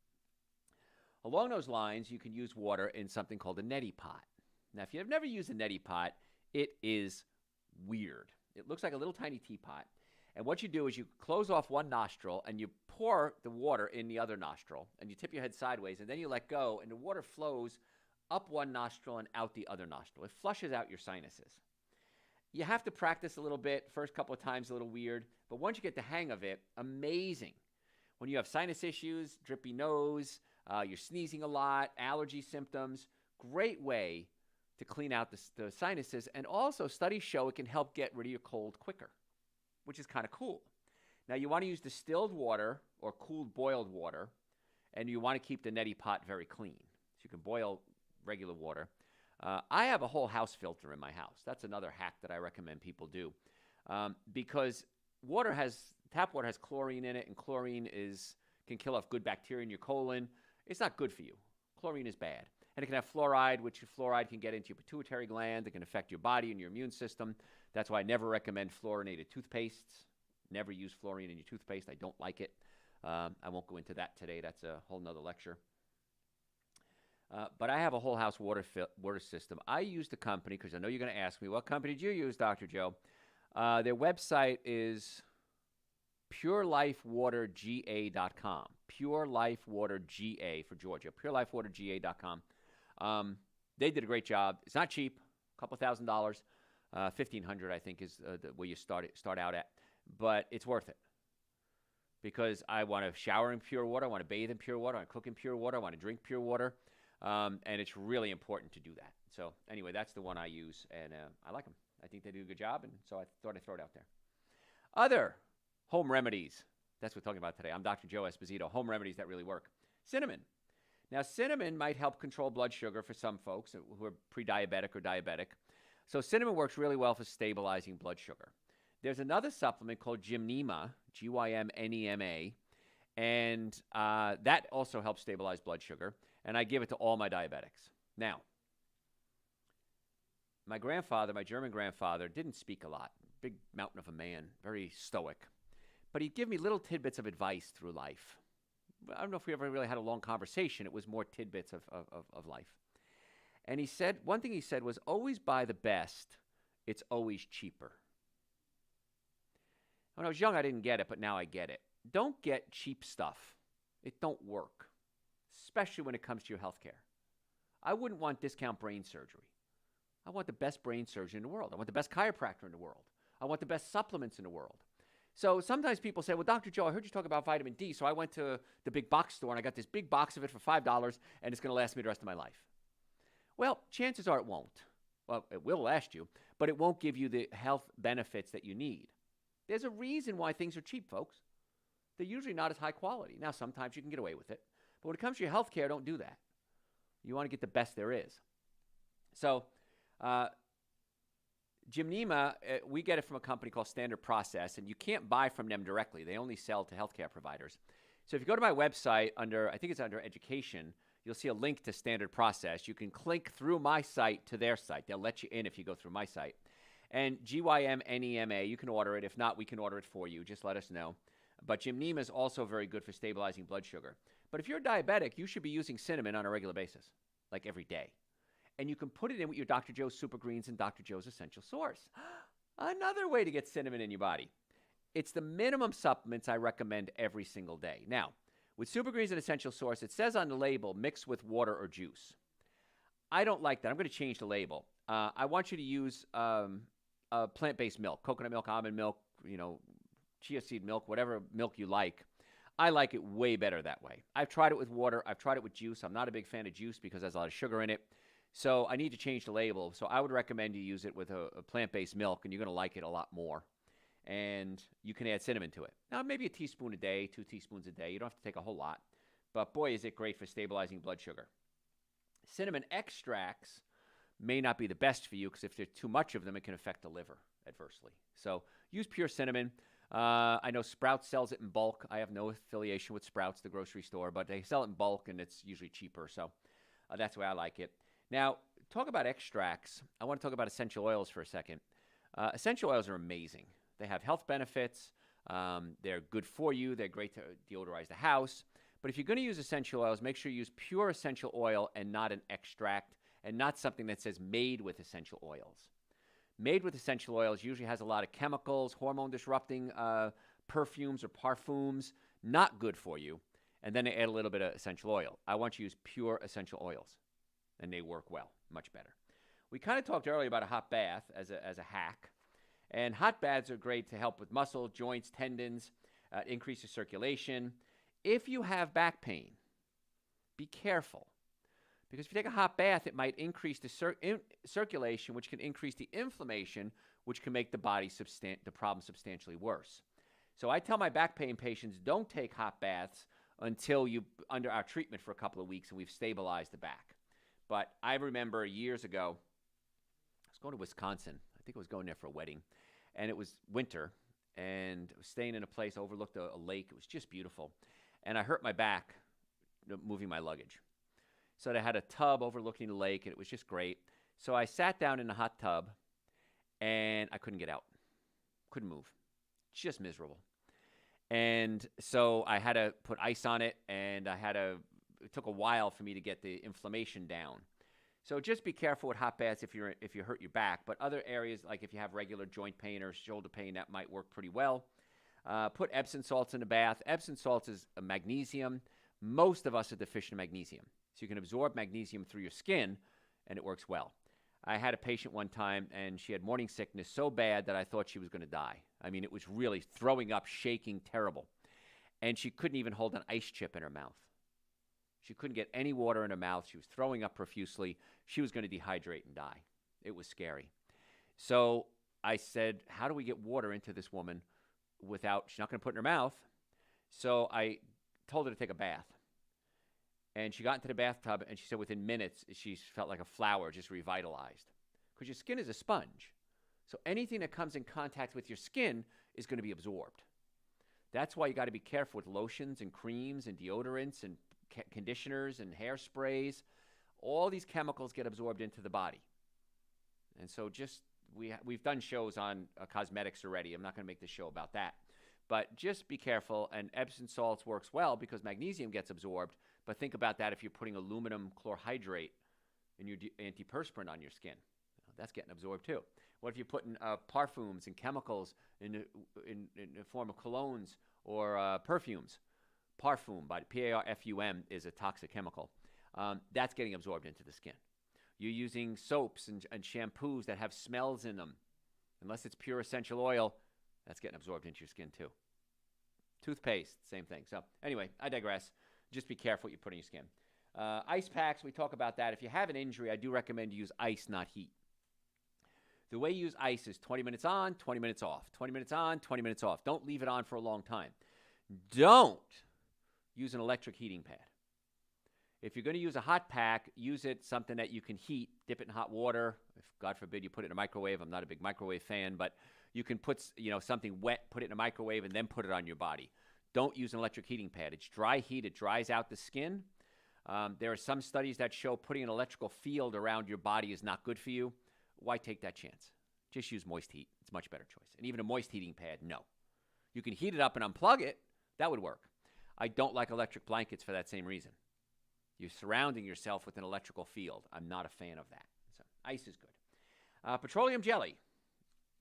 Along those lines, you can use water in something called a neti pot. Now, if you've never used a neti pot, it is weird. It looks like a little tiny teapot. And what you do is you close off one nostril and you pour the water in the other nostril and you tip your head sideways and then you let go and the water flows up one nostril and out the other nostril. It flushes out your sinuses. You have to practice a little bit. First couple of times a little weird, but once you get the hang of it, amazing. When you have sinus issues, drippy nose, you're sneezing a lot, allergy symptoms, great way to clean out the sinuses. And also studies show it can help get rid of your cold quicker, which is kind of cool. Now, you want to use distilled water or cooled boiled water, and you want to keep the neti pot very clean. So you can boil regular water. I have a whole house filter in my house. That's another hack that I recommend people do because tap water has chlorine in it, and chlorine can kill off good bacteria in your colon. It's not good for you. Chlorine is bad. And it can have fluoride, which fluoride can get into your pituitary gland. It can affect your body and your immune system. That's why I never recommend fluorinated toothpastes. Never use fluorine in your toothpaste. I don't like it. I won't go into that today. That's a whole nother lecture. But I have a whole house water system. I use the company, because I know you're going to ask me, what company did you use, Dr. Joe? Their website is purelifewaterga.com. Purelifewaterga for Georgia. Purelifewaterga.com. They did a great job. It's not cheap, a couple $1,000. $1,500, I think, is where you start out at. But it's worth it. Because I want to shower in pure water. I want to bathe in pure water. I want to cook in pure water. I want to drink pure water. And it's really important to do that. So anyway, that's the one I use. And I like them. I think they do a good job. And so I thought I'd throw it out there. Other home remedies. That's what we're talking about today. I'm Dr. Joe Esposito. Home remedies that really work. Cinnamon. Now, cinnamon might help control blood sugar for some folks who are pre-diabetic or diabetic. So cinnamon works really well for stabilizing blood sugar. There's another supplement called Gymnema, Gymnema, and that also helps stabilize blood sugar, and I give it to all my diabetics. Now, my German grandfather, didn't speak a lot. Big mountain of a man, very stoic. But he'd give me little tidbits of advice through life. I don't know if we ever really had a long conversation. It was more tidbits of life. And he said, one thing he said was, always buy the best. It's always cheaper. When I was young, I didn't get it, but now I get it. Don't get cheap stuff. It don't work, especially when it comes to your health care. I wouldn't want discount brain surgery. I want the best brain surgeon in the world. I want the best chiropractor in the world. I want the best supplements in the world. So sometimes people say, well, Dr. Joe, I heard you talk about vitamin D, so I went to the big box store and I got this big box of it for $5 and it's going to last me the rest of my life. Well, chances are it won't. Well, it will last you, but it won't give you the health benefits that you need. There's a reason why things are cheap, folks. They're usually not as high quality. Now, sometimes you can get away with it. But when it comes to your health care, don't do that. You want to get the best there is. So, Gymnema, we get it from a company called Standard Process, and you can't buy from them directly. They only sell to healthcare providers. So if you go to my website I think it's under education, you'll see a link to Standard Process. You can click through my site to their site. They'll let you in if you go through my site. And Gymnema, you can order it. If not, we can order it for you. Just let us know. But Gymnema is also very good for stabilizing blood sugar. But if you're diabetic, you should be using cinnamon on a regular basis, like every day. And you can put it in with your Dr. Joe's Super Greens and Dr. Joe's Essential Source. Another way to get cinnamon in your body. It's the minimum supplements I recommend every single day. Now, with Super Greens and Essential Source, it says on the label, mix with water or juice. I don't like that. I'm going to change the label. I want you to use plant-based milk, coconut milk, almond milk, chia seed milk, whatever milk you like. I like it way better that way. I've tried it with water. I've tried it with juice. I'm not a big fan of juice because there's a lot of sugar in it. So I need to change the label. So I would recommend you use it with a plant-based milk, and you're going to like it a lot more. And you can add cinnamon to it. Now, maybe a teaspoon a day, 2 teaspoons a day. You don't have to take a whole lot. But boy, is it great for stabilizing blood sugar. Cinnamon extracts may not be the best for you because if there's too much of them, it can affect the liver adversely. So use pure cinnamon. I know Sprouts sells it in bulk. I have no affiliation with Sprouts, the grocery store, but they sell it in bulk, and it's usually cheaper. So that's the way I like it. Now, talk about extracts. I want to talk about essential oils for a second. Essential oils are amazing. They have health benefits. They're good for you. They're great to deodorize the house. But if you're going to use essential oils, make sure you use pure essential oil and not an extract, and not something that says made with essential oils. Made with essential oils usually has a lot of chemicals, hormone-disrupting perfumes or parfums, not good for you, and then they add a little bit of essential oil. I want you to use pure essential oils, and they work well, much better. We kind of talked earlier about a hot bath as a hack, and hot baths are great to help with muscle, joints, tendons, increase your circulation. If you have back pain, be careful. Because if you take a hot bath, it might increase the circulation, which can increase the inflammation, which can make the problem substantially worse. So I tell my back pain patients, don't take hot baths until you under our treatment for a couple of weeks and we've stabilized the back. But I remember years ago, I was going to Wisconsin. I think I was going there for a wedding, and it was winter, and I was staying in a place overlooked a lake. It was just beautiful, and I hurt my back moving my luggage. So they had a tub overlooking the lake, and it was just great. So I sat down in the hot tub, and I couldn't get out. Couldn't move. Just miserable. And so I had to put ice on it, and it took a while for me to get the inflammation down. So just be careful with hot baths if you hurt your back. But other areas, like if you have regular joint pain or shoulder pain, that might work pretty well. Put Epsom salts in the bath. Epsom salts is a magnesium. Most of us are deficient in magnesium. So you can absorb magnesium through your skin, and it works well. I had a patient one time, and she had morning sickness so bad that I thought she was going to die. I mean, it was really throwing up, shaking, terrible. And she couldn't even hold an ice chip in her mouth. She couldn't get any water in her mouth. She was throwing up profusely. She was going to dehydrate and die. It was scary. So I said, how do we get water into this woman without, she's not going to put it in her mouth. So I told her to take a bath. And she got into the bathtub, and she said within minutes, she felt like a flower, just revitalized. Because your skin is a sponge. So anything that comes in contact with your skin is going to be absorbed. That's why you got to be careful with lotions and creams and deodorants and conditioners and hairsprays. All these chemicals get absorbed into the body. And so we've done shows on cosmetics already. I'm not going to make this show about that. But just be careful, and Epsom salts works well because magnesium gets absorbed. But think about that if you're putting aluminum chlorhydrate in your antiperspirant on your skin. That's getting absorbed too. What if you're putting parfums and chemicals in the form of colognes or perfumes? Parfum, by Parfum, is a toxic chemical. That's getting absorbed into the skin. You're using soaps and shampoos that have smells in them. Unless it's pure essential oil, that's getting absorbed into your skin too. Toothpaste, same thing. So anyway, I digress. Just be careful what you put in your skin. Ice packs, we talk about that. If you have an injury, I do recommend you use ice, not heat. The way you use ice is 20 minutes on, 20 minutes off, 20 minutes on, 20 minutes off. Don't leave it on for a long time. Don't use an electric heating pad. If you're going to use a hot pack, use it something that you can heat, dip it in hot water. If, God forbid, you put it in a microwave. I'm not a big microwave fan, but you can put, something wet, put it in a microwave, and then put it on your body. Don't use an electric heating pad. It's dry heat. It dries out the skin. There are some studies that show putting an electrical field around your body is not good for you. Why take that chance? Just use moist heat. It's a much better choice. And even a moist heating pad, no. You can heat it up and unplug it. That would work. I don't like electric blankets for that same reason. You're surrounding yourself with an electrical field. I'm not a fan of that. So ice is good. Petroleum jelly.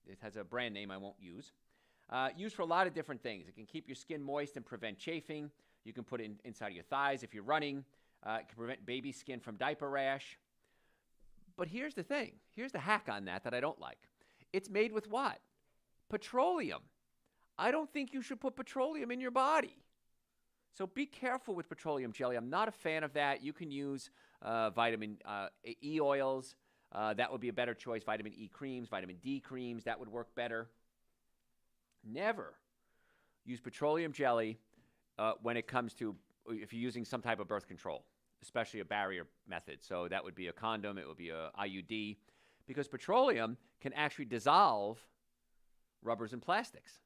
It has a brand name I won't use. Used for a lot of different things. It can keep your skin moist and prevent chafing. You can put it inside of your thighs if you're running. It can prevent baby skin from diaper rash. But here's the thing. Here's the hack on that I don't like. It's made with what? Petroleum. I don't think you should put petroleum in your body. So be careful with petroleum jelly. I'm not a fan of that. You can use vitamin E oils. That would be a better choice. Vitamin E creams, vitamin D creams. That would work better. Never use petroleum jelly when it comes to if you're using some type of birth control, especially a barrier method. So that would be a condom. It would be a IUD. Because petroleum can actually dissolve rubbers and plastics.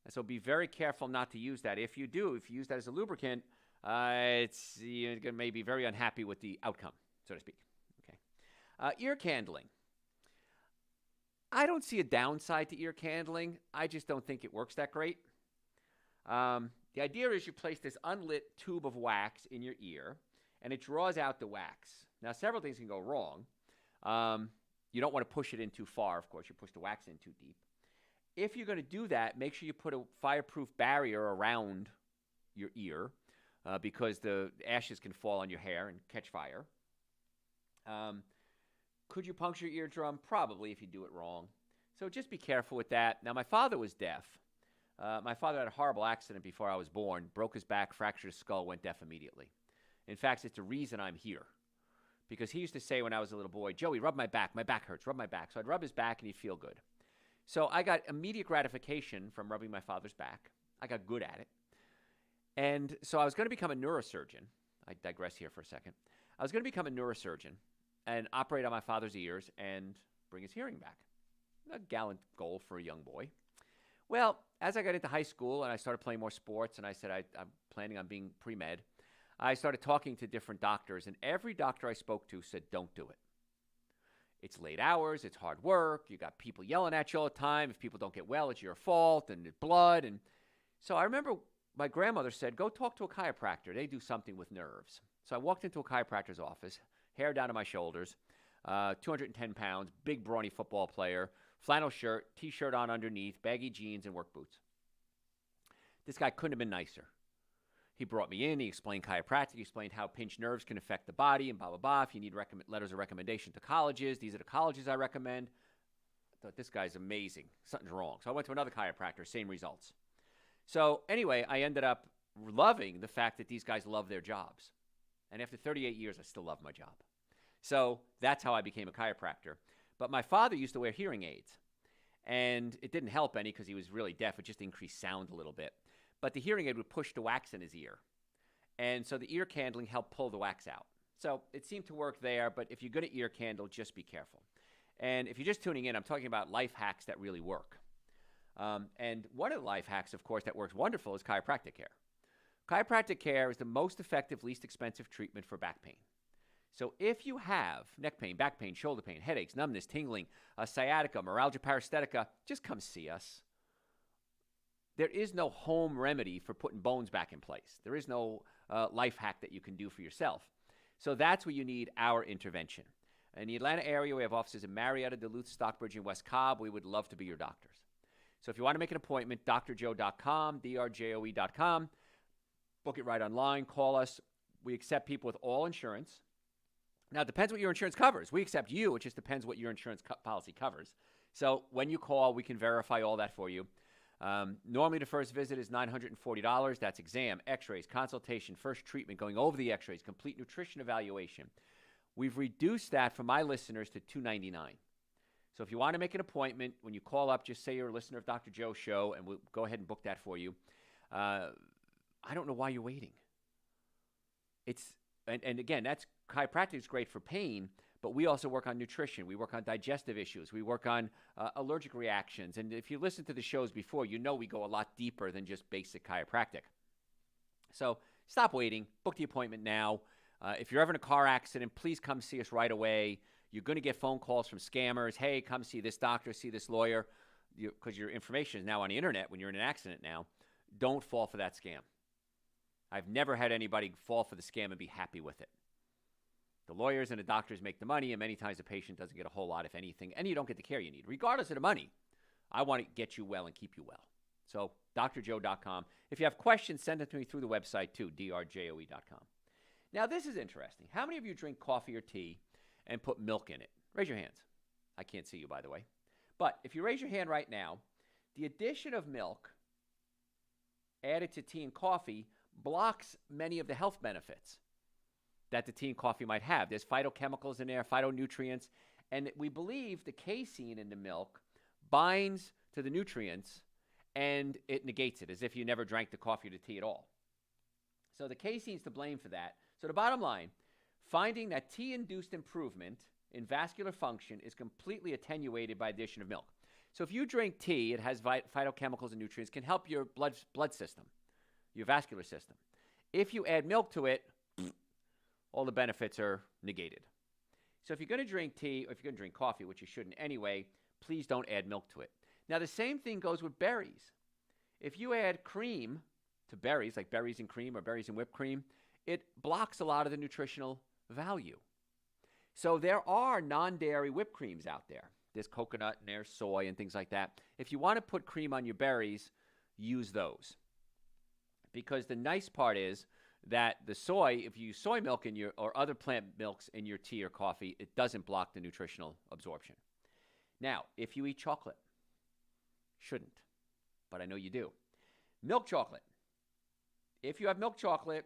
And so be very careful not to use that. If you use that as a lubricant, you're going to maybe be very unhappy with the outcome, so to speak. Okay. Ear candling. I don't see a downside to ear candling. I just don't think it works that great. The idea is you place this unlit tube of wax in your ear, and it draws out the wax. Now, several things can go wrong. You don't want to push it in too far, of course. You push the wax in too deep. If you're going to do that, make sure you put a fireproof barrier around your ear because the ashes can fall on your hair and catch fire. Could you puncture your eardrum? Probably if you do it wrong. So just be careful with that. Now, my father was deaf. My father had a horrible accident before I was born, broke his back, fractured his skull, went deaf immediately. In fact, it's the reason I'm here. Because he used to say when I was a little boy, Joey, rub my back hurts, rub my back. So I'd rub his back and he'd feel good. So I got immediate gratification from rubbing my father's back. I got good at it. And so I was going to become a neurosurgeon. I digress here for a second. I was going to become a neurosurgeon and operate on my father's ears and bring his hearing back. A gallant goal for a young boy. Well, as I got into high school and I started playing more sports and I said I'm planning on being pre-med, I started talking to different doctors, and every doctor I spoke to said, don't do it. It's late hours, it's hard work, you got people yelling at you all the time. If people don't get well, it's your fault, and it's blood. And so I remember my grandmother said, go talk to a chiropractor. They do something with nerves. So I walked into a chiropractor's office, hair down to my shoulders, 210 pounds, big brawny football player, flannel shirt, T-shirt on underneath, baggy jeans, and work boots. This guy couldn't have been nicer. He brought me in. He explained chiropractic. He explained how pinched nerves can affect the body and blah, blah, blah. If you need letters of recommendation to colleges, these are the colleges I recommend. I thought, this guy's amazing. Something's wrong. So I went to another chiropractor, same results. So anyway, I ended up loving the fact that these guys love their jobs. And after 38 years, I still love my job. So that's how I became a chiropractor. But my father used to wear hearing aids. And it didn't help any because he was really deaf. It just increased sound a little bit. But the hearing aid would push the wax in his ear. And so the ear candling helped pull the wax out. So it seemed to work there, but if you're going to ear candle, just be careful. And if you're just tuning in, I'm talking about life hacks that really work. And one of the life hacks, of course, that works wonderful is chiropractic care. Chiropractic care is the most effective, least expensive treatment for back pain. So if you have neck pain, back pain, shoulder pain, headaches, numbness, tingling, sciatica, neuralgia paresthetica, just come see us. There is no home remedy for putting bones back in place. There is no life hack that you can do for yourself. So that's where you need our intervention. In the Atlanta area, we have offices in Marietta, Duluth, Stockbridge, and West Cobb. We would love to be your doctors. So if you want to make an appointment, drjoe.com, drjoe.com. Book it right online. Call us. We accept people with all insurance. Now, it depends what your insurance covers. We accept you. It just depends what your insurance policy covers. So when you call, we can verify all that for you. Normally, the first visit is $940. That's exam, x-rays, consultation, first treatment, going over the x-rays, complete nutrition evaluation. We've reduced that for my listeners to $299. So if you want to make an appointment, when you call up, just say you're a listener of Dr. Joe's show, and we'll go ahead and book that for you. I don't know why you're waiting. And again, that's chiropractic is great for pain, but we also work on nutrition. We work on digestive issues. We work on allergic reactions. And if you listen to the shows before, you know we go a lot deeper than just basic chiropractic. So stop waiting. Book the appointment now. If you're ever in a car accident, please come see us right away. You're going to get phone calls from scammers. Hey, come see this doctor, see this lawyer, because your information is now on the internet when you're in an accident now. Don't fall for that scam. I've never had anybody fall for the scam and be happy with it. The lawyers and the doctors make the money, and many times the patient doesn't get a whole lot, if anything, and you don't get the care you need. Regardless of the money, I want to get you well and keep you well. So, drjoe.com. If you have questions, send them to me through the website, too, drjoe.com. Now, this is interesting. How many of you drink coffee or tea and put milk in it? Raise your hands. I can't see you, by the way. But if you raise your hand right now, the addition of milk added to tea and coffee blocks many of the health benefits that the tea and coffee might have. There's phytochemicals in there, phytonutrients, and we believe the casein in the milk binds to the nutrients and it negates it, as if you never drank the coffee or the tea at all. So the casein's to blame for that. So the bottom line, finding that tea-induced improvement in vascular function is completely attenuated by addition of milk. So if you drink tea, it has phytochemicals and nutrients, can help your blood system, your vascular system. If you add milk to it, all the benefits are negated. So if you're going to drink tea, or if you're going to drink coffee, which you shouldn't anyway, please don't add milk to it. Now, the same thing goes with berries. If you add cream to berries, like berries and cream or berries and whipped cream, it blocks a lot of the nutritional value. So there are non-dairy whipped creams out there. There's coconut and there's soy and things like that. If you want to put cream on your berries, use those. Because the nice part is that the soy, if you use soy milk in your or other plant milks in your tea or coffee, it doesn't block the nutritional absorption. Now, if you eat chocolate, shouldn't, but I know you do. Milk chocolate. If you have milk chocolate,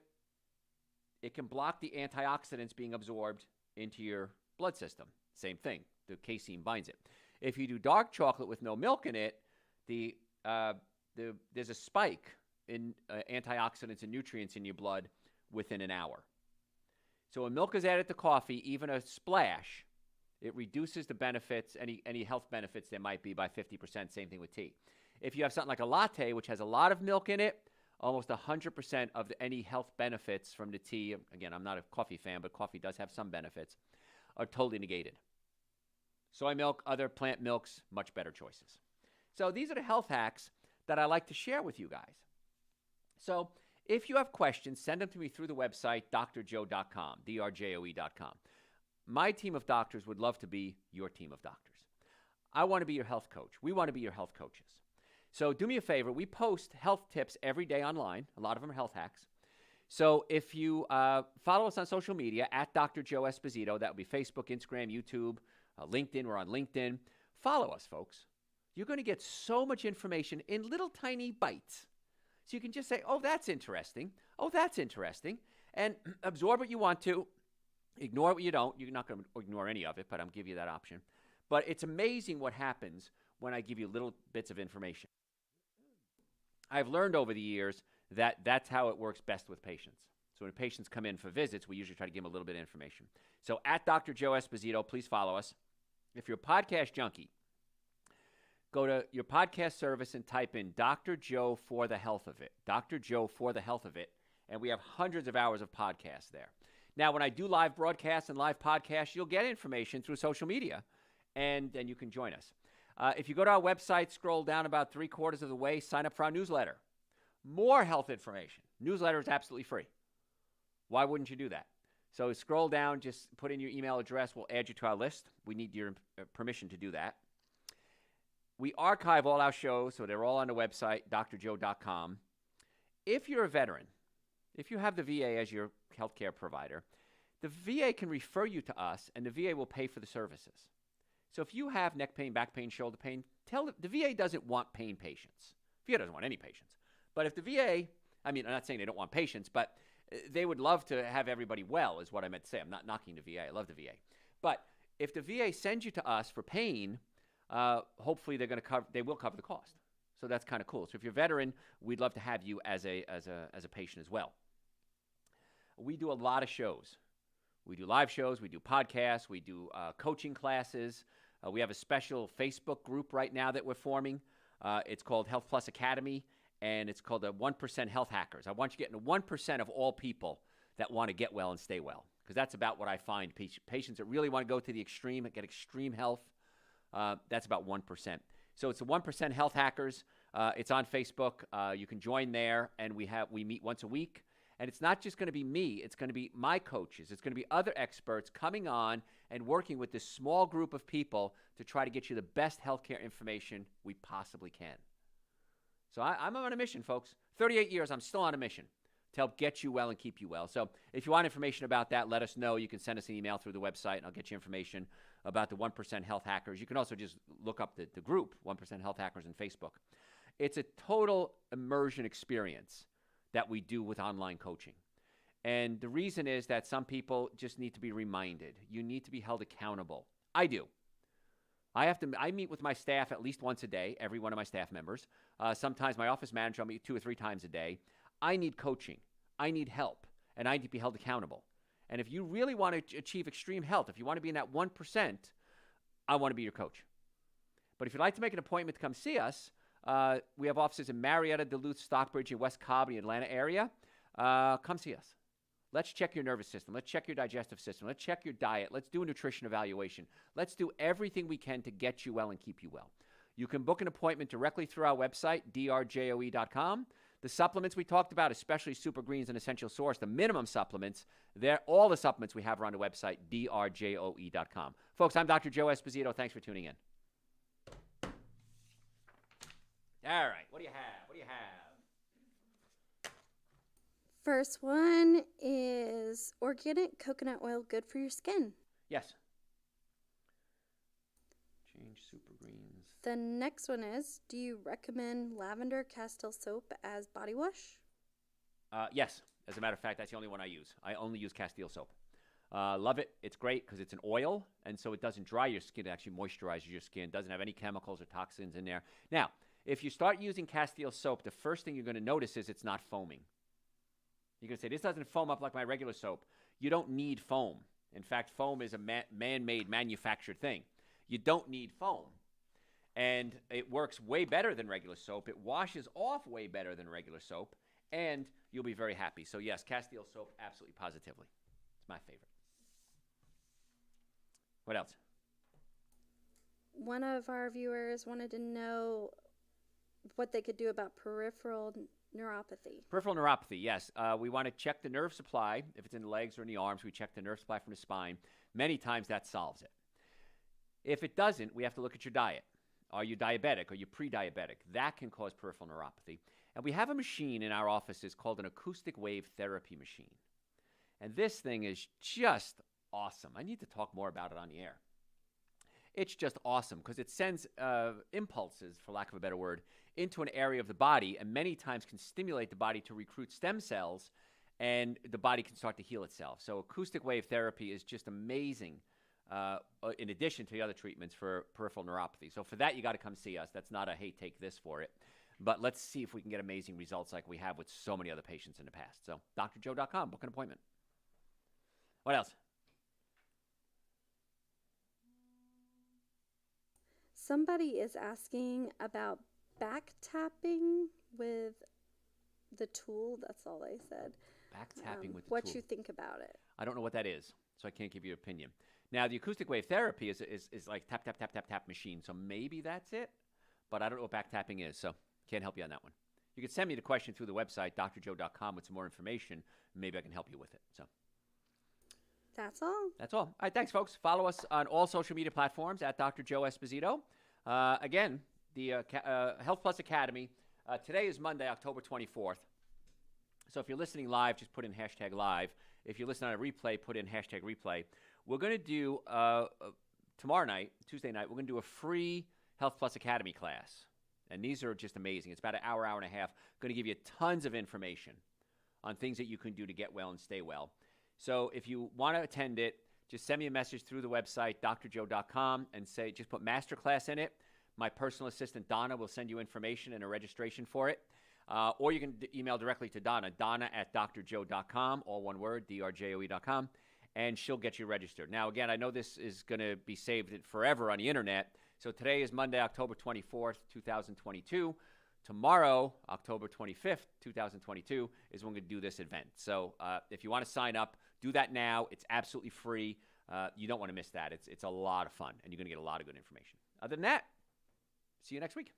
it can block the antioxidants being absorbed into your blood system. Same thing. The casein binds it. If you do dark chocolate with no milk in it, there's a spike in antioxidants and nutrients in your blood within an hour. So when milk is added to coffee, even a splash, it reduces the benefits, any health benefits there might be by 50%. Same thing with tea. If you have something like a latte, which has a lot of milk in it, almost 100% of any health benefits from the tea, again, I'm not a coffee fan, but coffee does have some benefits, are totally negated. Soy milk, other plant milks, much better choices. So these are the health hacks that I like to share with you guys. So if you have questions, send them to me through the website, drjoe.com, drjoe.com. My team of doctors would love to be your team of doctors. I want to be your health coach. We want to be your health coaches. So do me a favor. We post health tips every day online. A lot of them are health hacks. So if you follow us on social media, at Dr. Joe Esposito, that would be Facebook, Instagram, YouTube, LinkedIn. We're on LinkedIn. Follow us, folks. You're going to get so much information in little tiny bites. So you can just say, oh, that's interesting. Oh, that's interesting. And absorb what you want to. Ignore what you don't. You're not going to ignore any of it, but I'm giving you that option. But it's amazing what happens when I give you little bits of information. I've learned over the years that that's how it works best with patients. So when patients come in for visits, we usually try to give them a little bit of information. So at Dr. Joe Esposito, please follow us. If you're a podcast junkie, go to your podcast service and type in Dr. Joe for the health of it. Dr. Joe for the health of it. And we have hundreds of hours of podcasts there. Now, when I do live broadcasts and live podcasts, you'll get information through social media, and then you can join us. If you go to our website, scroll down about 3/4 of the way, sign up for our newsletter. More health information. Newsletter is absolutely free. Why wouldn't you do that? So scroll down, just put in your email address. We'll add you to our list. We need your permission to do that. We archive all our shows, so they're all on the website, drjoe.com. If you're a veteran, if you have the VA as your healthcare provider, the VA can refer you to us, and the VA will pay for the services. So if you have neck pain, back pain, shoulder pain, tell the VA doesn't want pain patients. VA doesn't want any patients. But if the VA, I'm not saying they don't want patients, but they would love to have everybody well, is what I meant to say. I'm not knocking the VA. I love the VA. But if the VA sends you to us for pain, hopefully they will cover the cost. So that's kind of cool. So if you're a veteran, we'd love to have you as a patient as well. We do a lot of shows. We do live shows. We do podcasts. We do coaching classes. We have a special Facebook group right now that we're forming. It's called Health Plus Academy, and it's called the 1% Health Hackers. I want you to get into 1% of all people that want to get well and stay well, because that's about what I find. Patients that really want to go to the extreme, get extreme health, that's about 1%. So it's the 1% Health Hackers. It's on Facebook. You can join there, and we meet once a week. And it's not just going to be me. It's going to be my coaches. It's going to be other experts coming on and working with this small group of people to try to get you the best healthcare information we possibly can. So I'm on a mission, folks. 38 years, I'm still on a mission to help get you well and keep you well. So if you want information about that, let us know. You can send us an email through the website, and I'll get you information about the 1% Health Hackers. You can also just look up the group, 1% Health Hackers, on Facebook. It's a total immersion experience that we do with online coaching. And the reason is that some people just need to be reminded. You need to be held accountable. I do. I meet with my staff at least once a day, every one of my staff members. Sometimes my office manager, I'll meet 2 or 3 times a day. I need coaching. I need help. And I need to be held accountable. And if you really want to achieve extreme health, if you want to be in that 1%, I want to be your coach. But if you'd like to make an appointment to come see us, we have offices in Marietta, Duluth, Stockbridge, and West Cobb, in the Atlanta area. Come see us. Let's check your nervous system. Let's check your digestive system. Let's check your diet. Let's do a nutrition evaluation. Let's do everything we can to get you well and keep you well. You can book an appointment directly through our website, drjoe.com. The supplements we talked about, especially Super Greens and Essential Source, the minimum supplements, all the supplements we have are on the website, drjoe.com. Folks, I'm Dr. Joe Esposito. Thanks for tuning in. All right, what do you have? First one is organic coconut oil good for your skin? Yes. Change Super Greens. The next one is, do you recommend lavender Castile soap as body wash? Yes. As a matter of fact, that's the only one I use. I only use Castile soap. Love it. It's great because it's an oil, and so it doesn't dry your skin. It actually moisturizes your skin. It doesn't have any chemicals or toxins in there. Now, if you start using Castile soap, the first thing you're going to notice is it's not foaming. You're going to say, this doesn't foam up like my regular soap. You don't need foam. In fact, foam is a man-made, manufactured thing. You don't need foam. And it works way better than regular soap. It washes off way better than regular soap, and you'll be very happy. So, yes, Castile soap, absolutely, positively. It's my favorite. What else? One of our viewers wanted to know what they could do about peripheral neuropathy. Peripheral neuropathy, yes. We want to check the nerve supply. If it's in the legs or in the arms, we check the nerve supply from the spine. Many times that solves it. If it doesn't, we have to look at your diet. Are you diabetic? Are you pre-diabetic? That can cause peripheral neuropathy. And we have a machine in our offices called an acoustic wave therapy machine. And this thing is just awesome. I need to talk more about it on the air. It's just awesome because it sends impulses, for lack of a better word, into an area of the body, and many times can stimulate the body to recruit stem cells, and the body can start to heal itself. So acoustic wave therapy is just amazing in addition to the other treatments for peripheral neuropathy. So for that, you got to come see us. That's not a, hey, take this for it. But let's see if we can get amazing results like we have with so many other patients in the past. So drjoe.com, book an appointment. What else? Somebody is asking about back tapping with the tool. That's all they said. Back tapping with the what tool. you think about it. I don't know what that is, so I can't give you an opinion. Now, the acoustic wave therapy is like tap, tap, tap, tap, tap machine, so maybe that's it, but I don't know what back tapping is, so can't help you on that one. You can send me the question through the website, drjoe.com, with some more information, and maybe I can help you with it. So That's all. that's all. All right, thanks, folks. Follow us on all social media platforms at Dr. Joe Esposito. Again, the Health Plus Academy. Today is Monday, October 24th. So if you're listening live, just put in hashtag live. If you're listening on a replay, put in hashtag replay. We're going to do, tomorrow night, Tuesday night, we're going to do a free Health Plus Academy class. And these are just amazing. It's about an hour, hour and a half. Going to give you tons of information on things that you can do to get well and stay well. So if you want to attend it, just send me a message through the website, drjoe.com, and say, just put masterclass in it. My personal assistant, Donna, will send you information and a registration for it. Or you can email directly to Donna, donna@drjoe.com, all one word, drjoe.com, and she'll get you registered. Now, again, I know this is going to be saved forever on the internet. So today is Monday, October 24th, 2022. Tomorrow, October 25th, 2022, is when we're going to do this event. So if you want to sign up, do that now. It's absolutely free. You don't want to miss that. It's a lot of fun, and you're going to get a lot of good information. Other than that, see you next week.